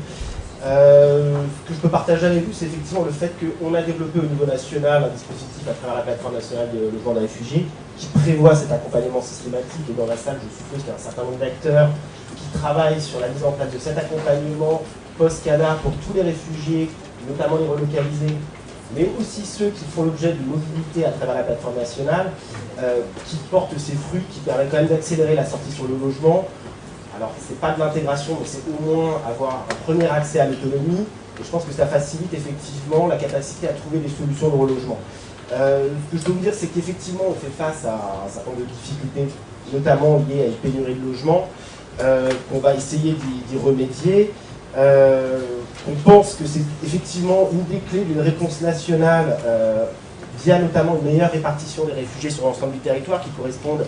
Ce que je peux partager avec vous, c'est effectivement le fait qu'on a développé au niveau national un dispositif à travers la plateforme nationale de logement des réfugiés qui prévoit cet accompagnement systématique. Et dans la salle, je suppose qu'il y a un certain nombre d'acteurs qui travaillent sur la mise en place de cet accompagnement post-CADA pour tous les réfugiés, notamment les relocalisés, mais aussi ceux qui font l'objet d'une mobilité à travers la plateforme nationale, qui portent ses fruits, qui permettent quand même d'accélérer la sortie sur le logement. Alors, c'est pas de l'intégration, mais c'est au moins avoir un premier accès à l'autonomie, et je pense que ça facilite effectivement la capacité à trouver des solutions de relogement. Ce que je peux vous dire, c'est qu'effectivement, on fait face à un certain nombre de difficultés, notamment liées à une pénurie de logement, qu'on va essayer d'y remédier. On pense que c'est effectivement une des clés d'une réponse nationale via notamment une meilleure répartition des réfugiés sur l'ensemble du territoire qui correspondent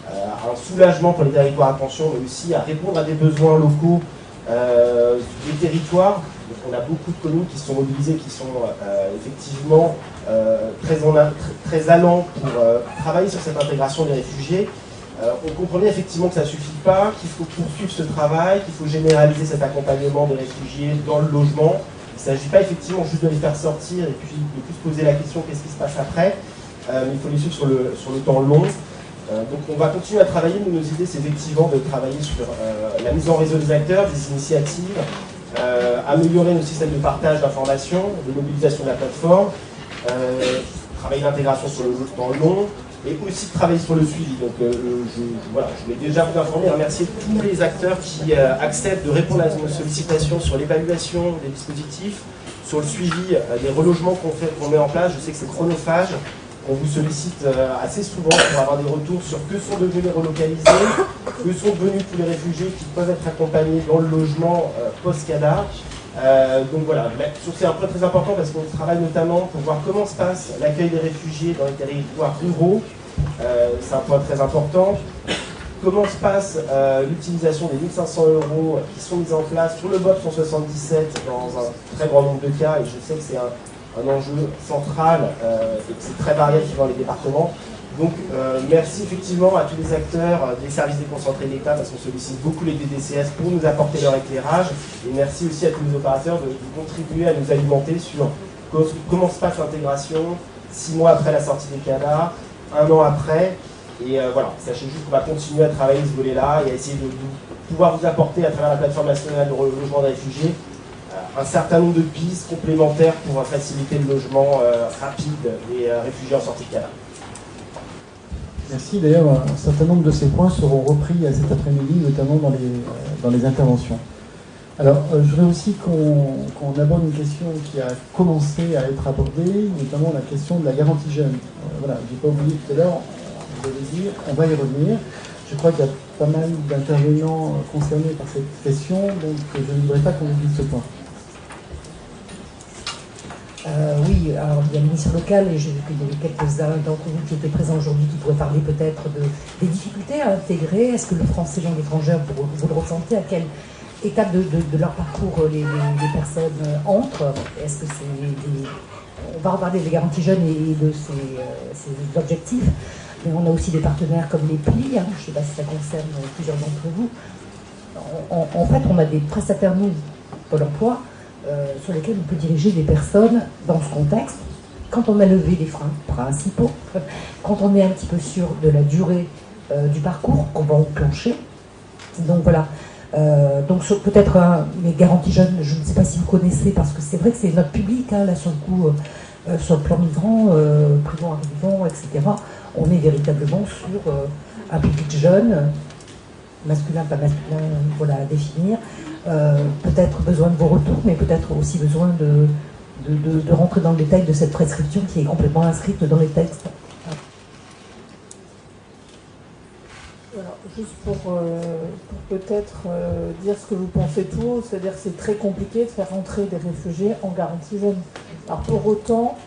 à un soulagement pour les territoires à tension, mais aussi à répondre à des besoins locaux des territoires. Donc on a beaucoup de communes qui sont mobilisées, qui sont effectivement très allants pour travailler sur cette intégration des réfugiés. On comprend bien effectivement que ça ne suffit pas, qu'il faut poursuivre ce travail, qu'il faut généraliser cet accompagnement des réfugiés dans le logement. Il ne s'agit pas effectivement juste de les faire sortir et puis de plus se poser la question qu'est-ce qui se passe après, mais il faut les suivre sur le temps long. Donc on va continuer à travailler. Nos idées, c'est effectivement de travailler sur la mise en réseau des acteurs, des initiatives, améliorer nos systèmes de partage d'informations, de mobilisation de la plateforme, travailler l'intégration sur le temps long, et aussi travailler sur le suivi. Donc je vais déjà vous informer et remercier tous les acteurs qui acceptent de répondre à nos sollicitations sur l'évaluation des dispositifs, sur le suivi des relogements qu'on met en place. Je sais que c'est chronophage. On vous sollicite assez souvent pour avoir des retours sur que sont devenus les relocalisés, que sont devenus tous les réfugiés qui peuvent être accompagnés dans le logement post-CADA. Donc voilà, c'est un point très important parce qu'on travaille notamment pour voir comment se passe l'accueil des réfugiés dans les territoires ruraux. C'est un point très important. Comment se passe l'utilisation des 1500 € qui sont mis en place sur le BOP 177 dans un très grand nombre de cas, et je sais que c'est un enjeu central et que c'est très varié suivant les départements. Donc merci effectivement à tous les acteurs des services déconcentrés de l'État parce qu'on sollicite beaucoup les DDCS pour nous apporter leur éclairage, et merci aussi à tous les opérateurs de contribuer à nous alimenter sur comment se passe l'intégration 6 mois après la sortie des CADA, 1 an après, et voilà, sachez juste qu'on va continuer à travailler ce volet-là et à essayer de pouvoir vous apporter à travers la plateforme nationale de logement des réfugiés un certain nombre de pistes complémentaires pour faciliter le logement rapide des réfugiés en sortie de CADA. Merci. D'ailleurs, un certain nombre de ces points seront repris cet après-midi, notamment dans les interventions. Alors, je voudrais aussi qu'on aborde une question qui a commencé à être abordée, notamment la question de la garantie jeune. Voilà, je n'ai pas oublié tout à l'heure, vous allez dire, on va y revenir. Je crois qu'il y a pas mal d'intervenants concernés par cette question, donc je ne voudrais pas qu'on oublie ce point. Oui, alors il y a le ministre local et j'ai vu qu'il y avait quelques-uns d'entre vous qui étaient présents aujourd'hui qui pourraient parler peut-être des difficultés à intégrer. Est-ce que le français langue étrangère, vous le ressentez, à quel étape de leur parcours les personnes entrent. Est-ce que c'est on va reparler des garanties jeunes et de ces objectifs, mais on a aussi des partenaires comme les PLI, hein, je ne sais pas si ça concerne plusieurs d'entre vous. En fait, on a des prestataires, nous, Pôle emploi, sur lesquels on peut diriger des personnes dans ce contexte. Quand on a levé les freins principaux, quand on est un petit peu sûr de la durée du parcours qu'on va enclencher. Donc voilà. Donc peut-être les garanties jeunes, je ne sais pas si vous connaissez, parce que c'est vrai que c'est notre public, hein, là sur le coup, sur le plan migrant, primo-arrivant, etc. On est véritablement sur un public jeune, masculin, pas masculin, voilà, à définir. Peut-être besoin de vos retours, mais peut-être aussi besoin de rentrer dans le détail de cette prescription qui est complètement inscrite dans les textes. Alors, juste pour peut-être dire ce que vous pensez tous, c'est-à-dire que c'est très compliqué de faire entrer des réfugiés en garantie jeune. Alors pour autant,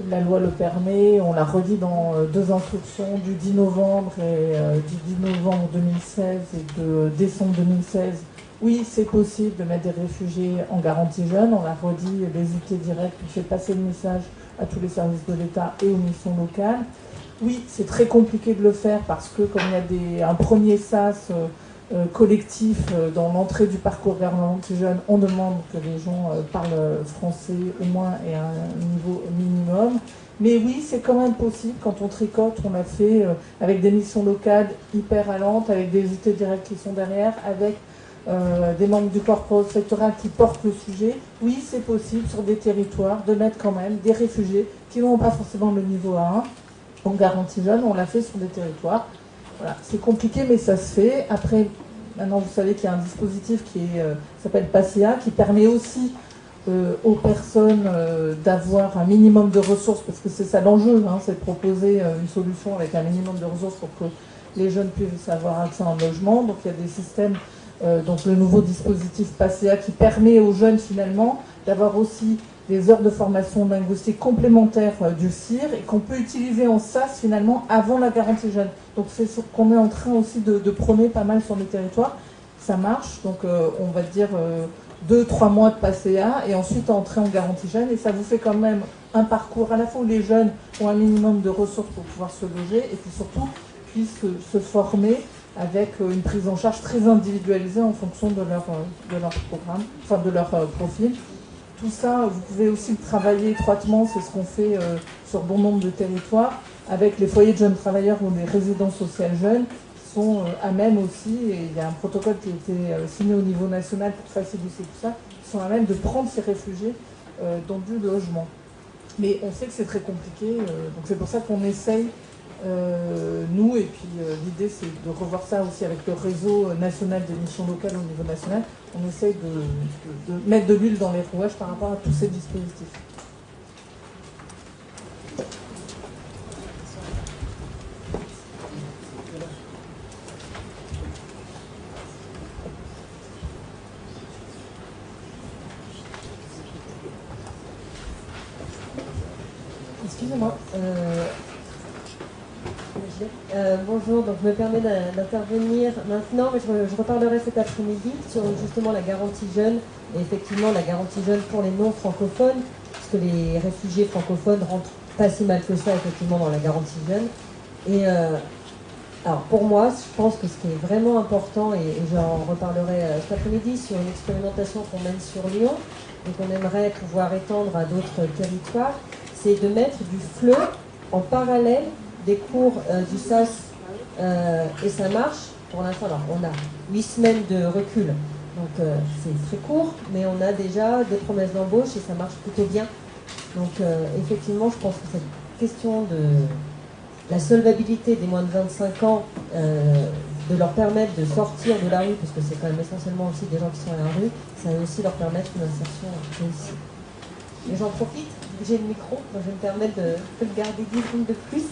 la loi le permet, on l'a redit dans deux instructions du 10 novembre et du 10 novembre 2016 et de décembre 2016. Oui, c'est possible de mettre des réfugiés en garantie jeune. On l'a redit, les UT directs, qui fait passer le message à tous les services de l'État et aux missions locales. Oui, c'est très compliqué de le faire parce que comme il y a un premier SAS collectif dans l'entrée du parcours garantie jeune, on demande que les gens parlent français au moins et à un niveau minimum. Mais oui, c'est quand même possible. Quand on tricote, on l'a fait avec des missions locales hyper allantes, avec des UT directs qui sont derrière, avec des membres du corps préfectoral qui portent le sujet. Oui, c'est possible sur des territoires de mettre quand même des réfugiés qui n'ont pas forcément le niveau A1 en garantie jeune. On l'a fait sur des territoires. Voilà, c'est compliqué, mais ça se fait. Après, maintenant, vous savez qu'il y a un dispositif qui s'appelle PASEA, qui permet aussi aux personnes d'avoir un minimum de ressources, parce que c'est ça l'enjeu, hein, c'est de proposer une solution avec un minimum de ressources pour que les jeunes puissent avoir accès à un logement. Donc il y a des systèmes, donc le nouveau dispositif PASEA qui permet aux jeunes finalement d'avoir aussi des heures de formation linguistique complémentaires du CIR et qu'on peut utiliser en SAS finalement avant la garantie jeune. Donc c'est ce qu'on est en train aussi de prôner pas mal sur les territoires. Ça marche, donc on va dire 2-3 mois de PASEA et ensuite entrer en garantie jeune, et ça vous fait quand même un parcours à la fois où les jeunes ont un minimum de ressources pour pouvoir se loger et puis surtout puissent se former avec une prise en charge très individualisée en fonction de leur programme, enfin de leur profil. Tout ça, vous pouvez aussi le travailler étroitement, c'est ce qu'on fait sur bon nombre de territoires, avec les foyers de jeunes travailleurs ou les résidences sociales jeunes, qui sont à même aussi, et il y a un protocole qui a été signé au niveau national pour faciliter tout ça, qui sont à même de prendre ces réfugiés dans du logement. Mais on sait que c'est très compliqué, donc c'est pour ça qu'on essaye, nous, et puis l'idée c'est de revoir ça aussi avec le réseau national des missions locales au niveau national. On essaye de mettre de l'huile dans les rouages par rapport à tous ces dispositifs. Excusez-moi. Bonjour, donc je me permets d'intervenir maintenant, mais je reparlerai cet après-midi sur justement la garantie jeune, et effectivement la garantie jeune pour les non-francophones, parce que les réfugiés francophones rentrent pas si mal que ça effectivement dans la garantie jeune. Et alors pour moi, je pense que ce qui est vraiment important, et j'en reparlerai cet après-midi sur une expérimentation qu'on mène sur Lyon, et qu'on aimerait pouvoir étendre à d'autres territoires, c'est de mettre du FLE en parallèle des cours du SAS, et ça marche. Pour l'instant, alors on a 8 semaines de recul, donc c'est très court, mais on a déjà des promesses d'embauche et ça marche plutôt bien. Donc effectivement, je pense que cette question de la solvabilité des moins de 25 ans, de leur permettre de sortir de la rue, parce que c'est quand même essentiellement aussi des gens qui sont à la rue, ça va aussi leur permettre une insertion réussie. Et j'en profite, j'ai le micro, donc je vais me permettre de le garder 10 secondes de plus.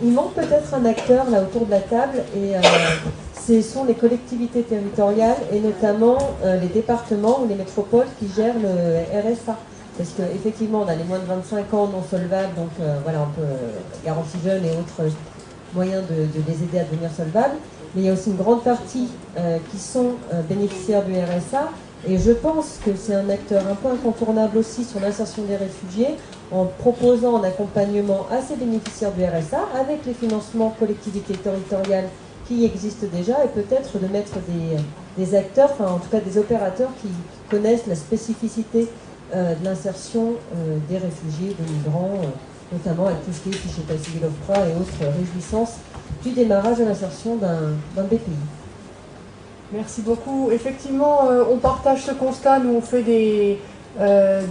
Il manque peut-être un acteur là autour de la table, et ce sont les collectivités territoriales et notamment les départements ou les métropoles qui gèrent le RSA. Parce qu'effectivement, on a les moins de 25 ans non solvables, donc voilà, on peut garantie jeune et autres moyens de les aider à devenir solvables. mais il y a aussi une grande partie qui sont bénéficiaires du RSA. Et je pense que c'est un acteur un peu incontournable aussi sur l'insertion des réfugiés, en proposant un accompagnement à ces bénéficiaires du RSA avec les financements collectivités territoriales qui existent déjà, et peut-être de mettre des acteurs, enfin en tout cas des opérateurs qui connaissent la spécificité de l'insertion des réfugiés, des migrants, notamment avec tout ce qui est fichier état civil OFPRA et autres réjouissances du démarrage de l'insertion d'un BPI. Merci beaucoup. Effectivement, on partage ce constat. Nous, on fait des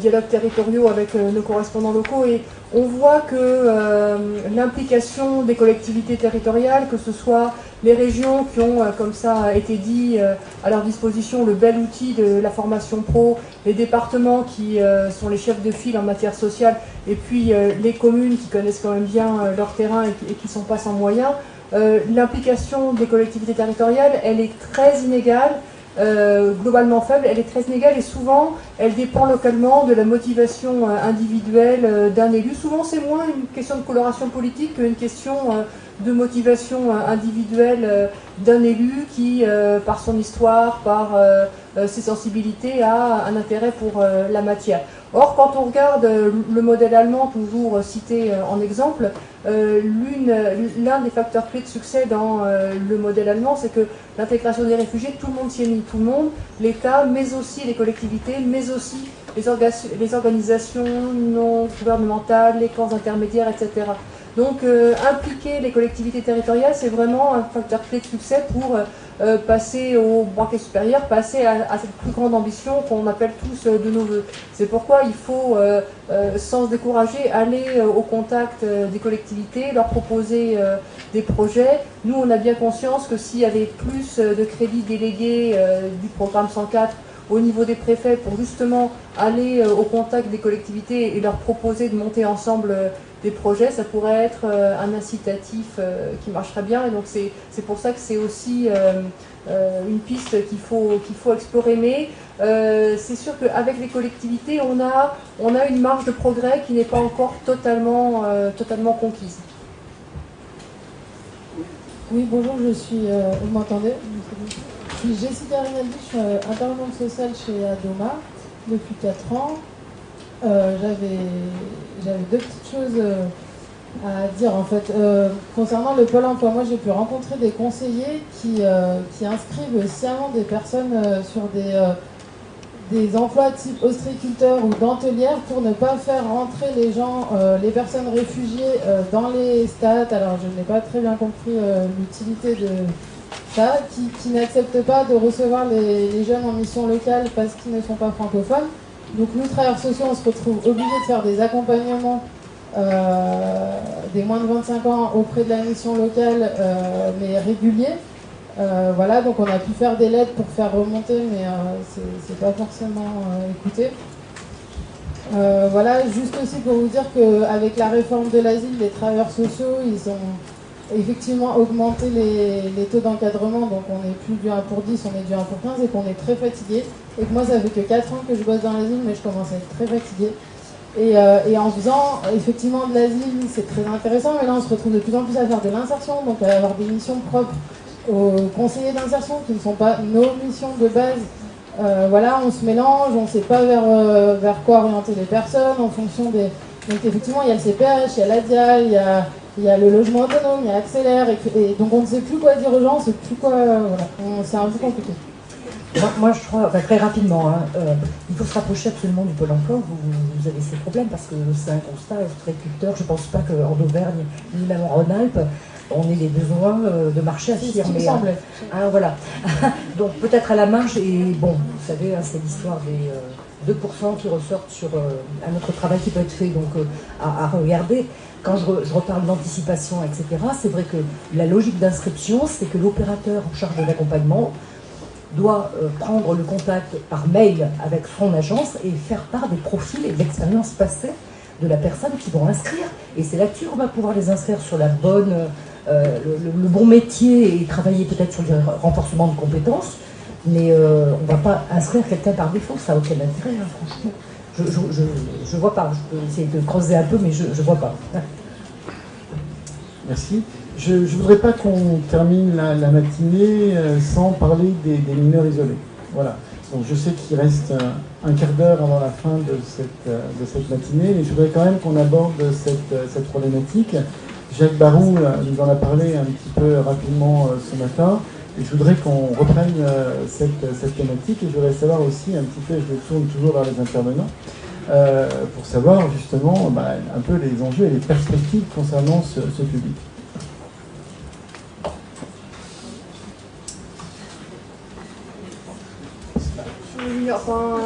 dialogues territoriaux avec nos correspondants locaux et on voit que l'implication des collectivités territoriales, que ce soit les régions qui ont, comme ça a été dit, à leur disposition le bel outil de la formation pro, les départements qui sont les chefs de file en matière sociale, et puis les communes qui connaissent quand même bien leur terrain et qui ne sont pas sans moyens. L'implication des collectivités territoriales, elle est très inégale, globalement faible, elle est très inégale et souvent elle dépend localement de la motivation individuelle d'un élu. Souvent c'est moins une question de coloration politique qu'une question de motivation individuelle d'un élu qui, par son histoire, par ses sensibilités, a un intérêt pour la matière. Or, quand on regarde le modèle allemand, toujours cité en exemple, l'un des facteurs clés de succès dans le modèle allemand, c'est que l'intégration des réfugiés, tout le monde s'y est mis, tout le monde, l'État, mais aussi les collectivités, mais aussi les organisations non gouvernementales, les corps intermédiaires, etc. Donc, impliquer les collectivités territoriales, c'est vraiment un facteur clé de succès pour passer au banquet supérieur, passer à cette plus grande ambition qu'on appelle tous de nos voeux. C'est pourquoi il faut, sans se décourager, aller au contact des collectivités, leur proposer des projets. Nous, on a bien conscience que s'il y avait plus de crédits délégués du programme 104 au niveau des préfets pour justement aller au contact des collectivités et leur proposer de monter ensemble des projets, ça pourrait être un incitatif qui marcherait bien. Et donc c'est pour ça que c'est aussi une piste qu'il faut explorer. Mais c'est sûr qu'avec les collectivités, on a une marge de progrès qui n'est pas encore totalement conquise. Oui, bonjour, je suis... vous m'entendez? Je suis Jessica Rinaldi, je suis intervenante sociale chez Adoma depuis 4 ans. J'avais deux petites choses à dire en fait. Concernant le Pôle emploi, moi j'ai pu rencontrer des conseillers qui inscrivent sciemment des personnes sur des emplois type ostréiculteur ou dentelière pour ne pas faire rentrer les gens, les personnes réfugiées dans les stats. Alors je n'ai pas très bien compris l'utilité de ça, qui n'acceptent pas de recevoir les jeunes en mission locale parce qu'ils ne sont pas francophones. Donc nous, travailleurs sociaux, on se retrouve obligés de faire des accompagnements des moins de 25 ans auprès de la mission locale, mais réguliers. Voilà, donc on a pu faire des lettres pour faire remonter, mais c'est pas forcément écouté. Voilà, juste aussi pour vous dire qu'avec la réforme de l'asile, les travailleurs sociaux, ils ont effectivement augmenté les taux d'encadrement, donc on n'est plus du 1 pour 10, on est du 1 pour 15 et qu'on est très fatigué. Et que moi, ça fait que 4 ans que je bosse dans l'asile, mais je commence à être très fatiguée. Et en faisant effectivement de l'asile, c'est très intéressant, mais là on se retrouve de plus en plus à faire de l'insertion, donc à avoir des missions propres aux conseillers d'insertion qui ne sont pas nos missions de base. Voilà, on se mélange, on ne sait pas vers quoi orienter les personnes en fonction des... Donc effectivement, il y a le CPH, il y a l'ADIA, il y a le logement autonome, il y a Accélère, et donc on ne sait plus quoi dire aux gens, on ne sait plus quoi... Voilà, c'est un peu compliqué. Moi, je crois, très rapidement, il faut se rapprocher absolument du Pôle emploi. Vous avez ces problèmes parce que c'est un constat ostréiculteur. Je ne pense pas qu'en Auvergne, ni même en Rhône-Alpes, on ait les besoins de marché affirmés. Voilà. Donc peut-être à la marge, et bon, vous savez, c'est l'histoire des 2% qui ressortent sur un autre travail qui peut être fait, donc à regarder. Quand je reparle d'anticipation, etc., c'est vrai que la logique d'inscription, c'est que l'opérateur en charge de l'accompagnement doit prendre le contact par mail avec son agence et faire part des profils et de l'expérience passée de la personne qui vont inscrire. Et c'est là-dessus qu'on va pouvoir les inscrire sur la bonne, le bon métier et travailler peut-être sur le renforcement de compétences. Mais on ne va pas inscrire quelqu'un par défaut, ça n'a aucun intérêt, hein, franchement. Je ne vois pas, je peux essayer de creuser un peu, mais je ne vois pas. Merci. Je ne voudrais pas qu'on termine la matinée sans parler des mineurs isolés. Voilà. Donc je sais qu'il reste un quart d'heure avant la fin de cette matinée, mais je voudrais quand même qu'on aborde cette problématique. Jacques Barou nous en a parlé un petit peu rapidement ce matin, et je voudrais qu'on reprenne cette thématique, et je voudrais savoir aussi un petit peu, je me tourne toujours vers les intervenants, pour savoir justement un peu les enjeux et les perspectives concernant ce public. Enfin,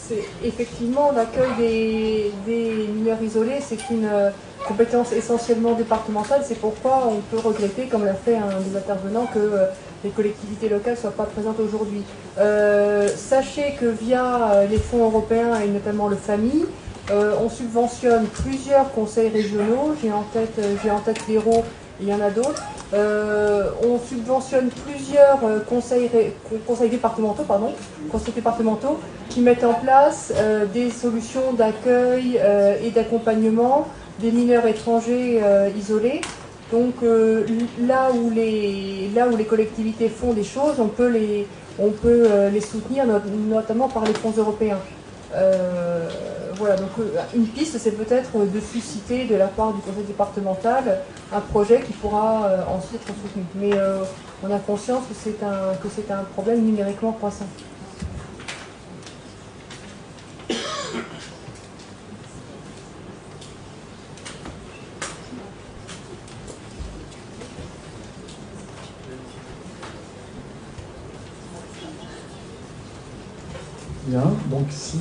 c'est effectivement l'accueil des mineurs isolés, c'est une compétence essentiellement départementale. C'est pourquoi on peut regretter, comme l'a fait un des intervenants, que les collectivités locales ne soient pas présentes aujourd'hui. Sachez que via les fonds européens et notamment le FAMI, on subventionne plusieurs conseils régionaux. J'ai en tête l'Hérault, il y en a d'autres. On subventionne plusieurs conseils départementaux qui mettent en place des solutions d'accueil et d'accompagnement des mineurs étrangers isolés. Donc là où les collectivités font des choses, on peut les soutenir, notamment par les fonds européens. Voilà, donc une piste, c'est peut-être de susciter de la part du conseil départemental un projet qui pourra ensuite être soutenu. Mais on a conscience que c'est un problème numériquement croissant. Bien, donc si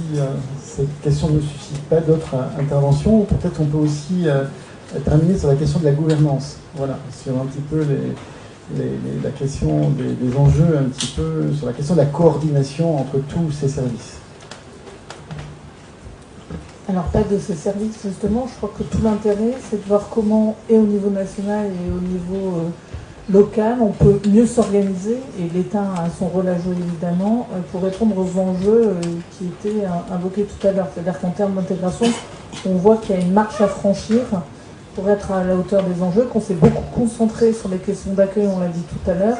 cette question ne suscite pas d'autres interventions, peut-être on peut aussi terminer sur la question de la gouvernance. Voilà, sur un petit peu la question des enjeux, un petit peu sur la question de la coordination entre tous ces services. Alors pas de ces services justement, je crois que tout l'intérêt c'est de voir comment, et au niveau national et au niveau local, on peut mieux s'organiser, et l'État a son rôle à jouer évidemment, pour répondre aux enjeux qui étaient invoqués tout à l'heure. C'est-à-dire qu'en termes d'intégration, on voit qu'il y a une marche à franchir pour être à la hauteur des enjeux, qu'on s'est beaucoup concentré sur les questions d'accueil, on l'a dit tout à l'heure,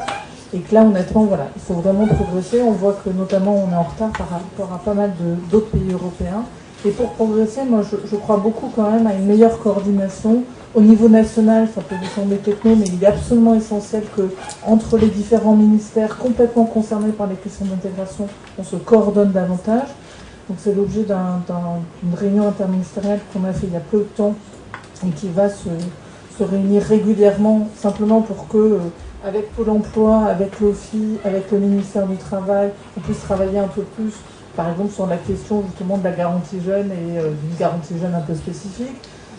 et que là honnêtement, voilà, il faut vraiment progresser. On voit que notamment on est en retard par rapport à pas mal d'autres pays européens. Et pour progresser, moi je crois beaucoup quand même à une meilleure coordination. Au niveau national, ça peut vous sembler techno, mais il est absolument essentiel que entre les différents ministères complètement concernés par les questions d'intégration, on se coordonne davantage. Donc c'est l'objet d'une réunion interministérielle qu'on a fait il y a peu de temps et qui va se réunir régulièrement, simplement pour que, avec Pôle emploi, avec l'OFI, avec le ministère du Travail, on puisse travailler un peu plus, par exemple sur la question justement de la garantie jeune et d'une garantie jeune un peu spécifique.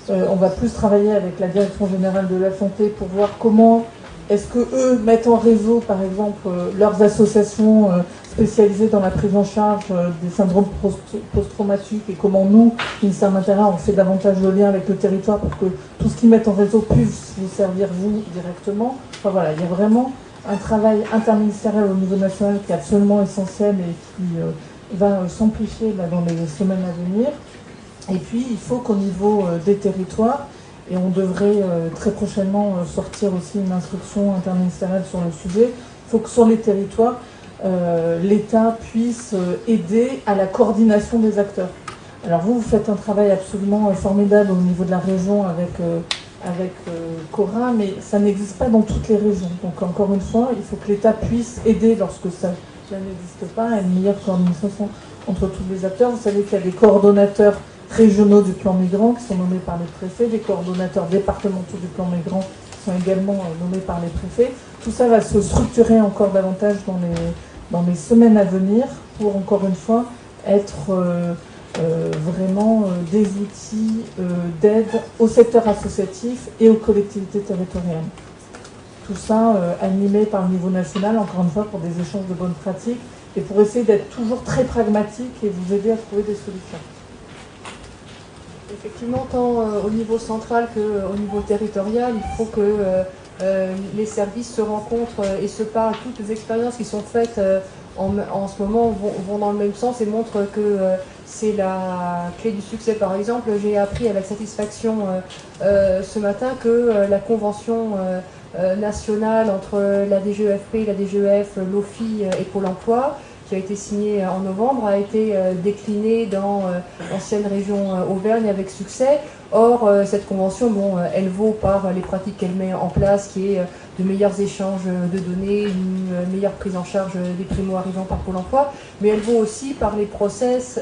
On va plus travailler avec la Direction générale de la santé pour voir comment est-ce qu'eux mettent en réseau, par exemple, leurs associations spécialisées dans la prise en charge des syndromes post-traumatiques, et comment nous, ministère de l'Intérieur, on fait davantage de liens avec le territoire pour que tout ce qu'ils mettent en réseau puisse vous servir vous directement. Enfin voilà, il y a vraiment un travail interministériel au niveau national qui est absolument essentiel et qui va s'amplifier dans les semaines à venir. Et puis, il faut qu'au niveau des territoires, et on devrait très prochainement sortir aussi une instruction interministérielle sur le sujet, il faut que sur les territoires, l'État puisse aider à la coordination des acteurs. Alors vous faites un travail absolument formidable au niveau de la région avec Cora, mais ça n'existe pas dans toutes les régions. Donc encore une fois, il faut que l'État puisse aider lorsque ça n'existe pas, à une meilleure coordination entre tous les acteurs. Vous savez qu'il y a des coordonnateurs régionaux du plan migrant qui sont nommés par les préfets, des coordonnateurs départementaux du plan migrant qui sont également nommés par les préfets. Tout ça va se structurer encore davantage dans les semaines à venir pour, encore une fois, être vraiment des outils d'aide au secteur associatif et aux collectivités territoriales. Tout ça animé par le niveau national, encore une fois, pour des échanges de bonnes pratiques et pour essayer d'être toujours très pragmatique et vous aider à trouver des solutions. Effectivement, tant au niveau central qu'au niveau territorial, il faut que les services se rencontrent et se parlent. Toutes les expériences qui sont faites en ce moment vont dans le même sens et montrent que c'est la clé du succès. Par exemple, j'ai appris avec satisfaction ce matin que la convention nationale entre la DGEFP, la DGEF, l'OFI et Pôle emploi, qui a été signée en novembre, a été déclinée dans l'ancienne région Auvergne avec succès. Or, cette convention, bon, elle vaut par les pratiques qu'elle met en place, qui est de meilleurs échanges de données, une meilleure prise en charge des primo-arrivants par Pôle emploi, mais elle vaut aussi par les process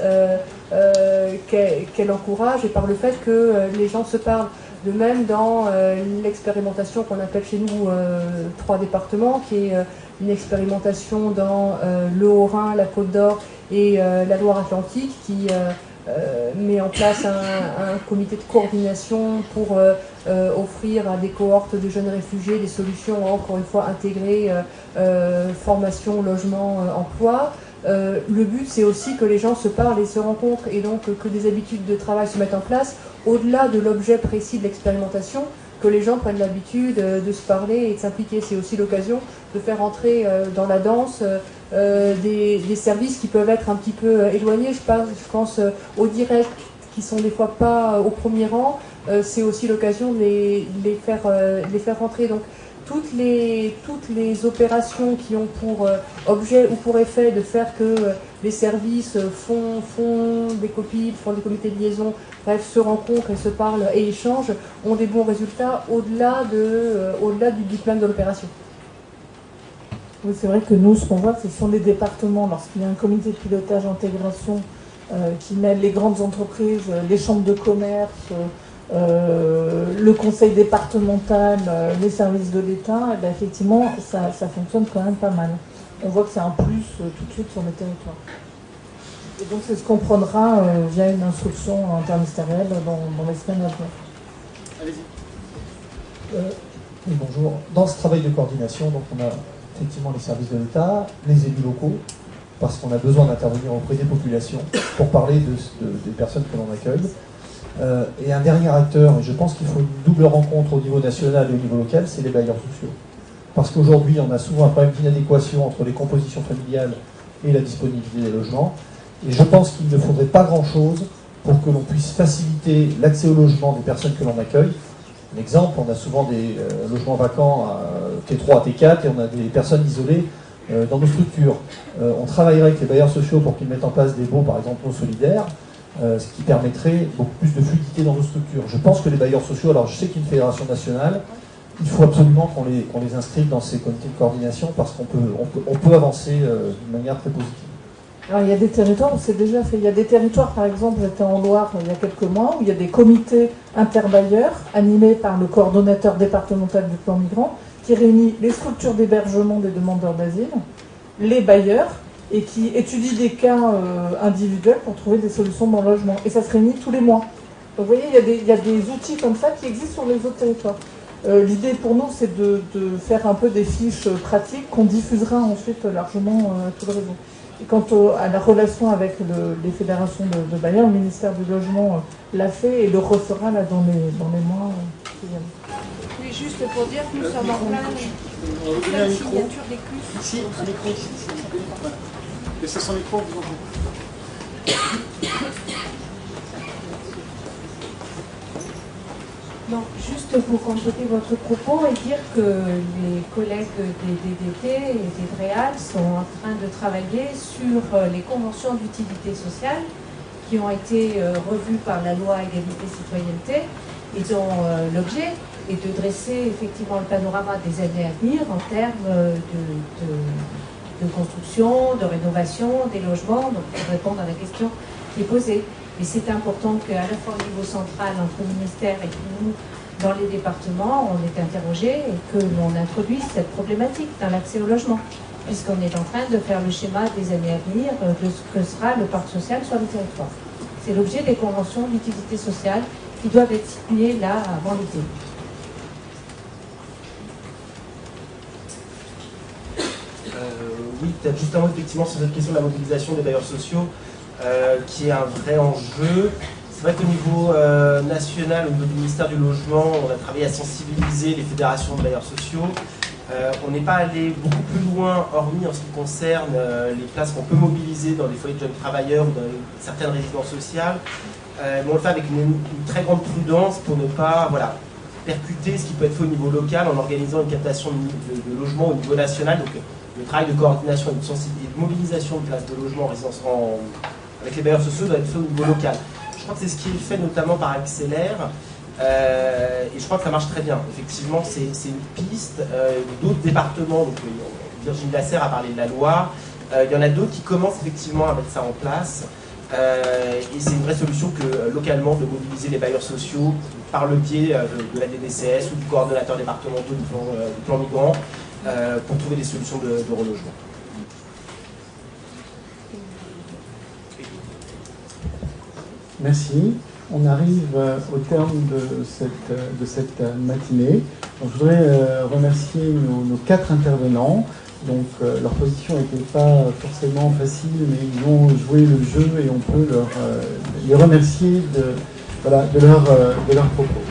qu'elle encourage et par le fait que les gens se parlent. De même, dans l'expérimentation qu'on appelle chez nous 3 départements, qui est une expérimentation dans le Haut-Rhin, la Côte d'Or et la Loire-Atlantique, qui met en place un comité de coordination pour offrir à des cohortes de jeunes réfugiés des solutions, encore une fois, intégrées, formation, logement, emploi. Le but, c'est aussi que les gens se parlent et se rencontrent, et donc que des habitudes de travail se mettent en place, au-delà de l'objet précis de l'expérimentation, que les gens prennent l'habitude de se parler et de s'impliquer. C'est aussi l'occasion de faire entrer dans la danse des services qui peuvent être un petit peu éloignés. Je pense aux directs qui sont des fois pas au premier rang. C'est aussi l'occasion de les faire rentrer. Donc toutes les opérations qui ont pour objet ou pour effet de faire que les services font des copies, font des comités de liaison, bref, se rencontrent et se parlent et échangent, ont des bons résultats au-delà du but même de l'opération. Oui, c'est vrai que nous, ce qu'on voit, ce sont les départements, lorsqu'il y a un comité de pilotage intégration qui mêle les grandes entreprises, les chambres de commerce, le conseil départemental, les services de l'État, et bien effectivement, ça fonctionne quand même pas mal. On voit que c'est un plus tout de suite sur le territoire. Et donc c'est ce qu'on prendra via une instruction interministérielle dans les semaines à venir. Allez-y. Oui, bonjour. Dans ce travail de coordination, donc on a effectivement les services de l'État, les élus locaux, parce qu'on a besoin d'intervenir auprès des populations pour parler des personnes que l'on accueille. Et un dernier acteur, et je pense qu'il faut une double rencontre au niveau national et au niveau local, c'est les bailleurs sociaux. Parce qu'aujourd'hui, on a souvent un problème d'inadéquation entre les compositions familiales et la disponibilité des logements. Et je pense qu'il ne faudrait pas grand-chose pour que l'on puisse faciliter l'accès au logement des personnes que l'on accueille. Un exemple, on a souvent des logements vacants à T3, T4, et on a des personnes isolées dans nos structures. On travaillerait avec les bailleurs sociaux pour qu'ils mettent en place des baux, par exemple, non solidaires, ce qui permettrait beaucoup plus de fluidité dans nos structures. Je pense que les bailleurs sociaux, alors je sais qu'il y a une fédération nationale, il faut absolument qu'on les inscrive dans ces comités de coordination parce qu'on peut avancer d'une manière très positive. Alors, il y a des territoires où c'est déjà fait. Il y a des territoires, par exemple, j'étais en Loire il y a quelques mois, où il y a des comités interbailleurs animés par le coordonnateur départemental du plan migrant qui réunit les structures d'hébergement des demandeurs d'asile, les bailleurs, et qui étudie des cas individuels pour trouver des solutions dans le logement. Et ça se réunit tous les mois. Donc, vous voyez, il y a des outils comme ça qui existent sur les autres territoires. L'idée pour nous, c'est de faire un peu des fiches pratiques qu'on diffusera ensuite largement à tout le réseau. Et quant à la relation avec les fédérations de bailleurs, le ministère du Logement l'a fait et le refera là, dans les mois qui viennent. Oui, juste pour dire que nous sommes en plein la signature des CUF. Ici, un micro ici. Laissez son micro, vous entendez. Non, juste pour compléter votre propos et dire que les collègues des DDT et des DREAL sont en train de travailler sur les conventions d'utilité sociale qui ont été revues par la loi égalité-citoyenneté et dont l'objet est de dresser effectivement le panorama des années à venir en termes de construction, de rénovation des logements, donc pour répondre à la question qui est posée. Et c'est important qu'à la fois au niveau central, entre le ministère et nous, dans les départements, on est interrogé et que l'on introduise cette problématique dans l'accès au logement, puisqu'on est en train de faire le schéma des années à venir de ce que sera le parc social sur le territoire. C'est l'objet des conventions d'utilité sociale qui doivent être signées là avant l'été. Oui, peut-être justement, effectivement, sur cette question de la mobilisation des bailleurs sociaux, qui est un vrai enjeu. C'est vrai qu'au niveau national, au niveau du ministère du Logement, on a travaillé à sensibiliser les fédérations de bailleurs sociaux On n'est pas allé beaucoup plus loin, hormis en ce qui concerne les places qu'on peut mobiliser dans des foyers de jeunes travailleurs ou dans certaines résidences sociales. Mais on le fait avec une très grande prudence pour ne pas percuter ce qui peut être fait au niveau local en organisant une captation de logements au niveau national. Donc le travail de coordination et de mobilisation de places de logement avec les bailleurs sociaux doit être fait au niveau local. Je crois que c'est ce qui est fait notamment par Accélère. Et je crois que ça marche très bien. Effectivement, c'est une piste. D'autres départements, donc Virginie Lasserre a parlé de la Loire, il y en a d'autres qui commencent effectivement à mettre ça en place. Et c'est une vraie solution que localement de mobiliser les bailleurs sociaux par le biais de la DDCS ou du coordonnateur départemental du plan migrant pour trouver des solutions de relogement. Merci. On arrive au terme de cette matinée. Donc, je voudrais remercier nos 4 intervenants. Donc, leur position n'était pas forcément facile, mais ils ont joué le jeu et on peut les remercier de leurs propos.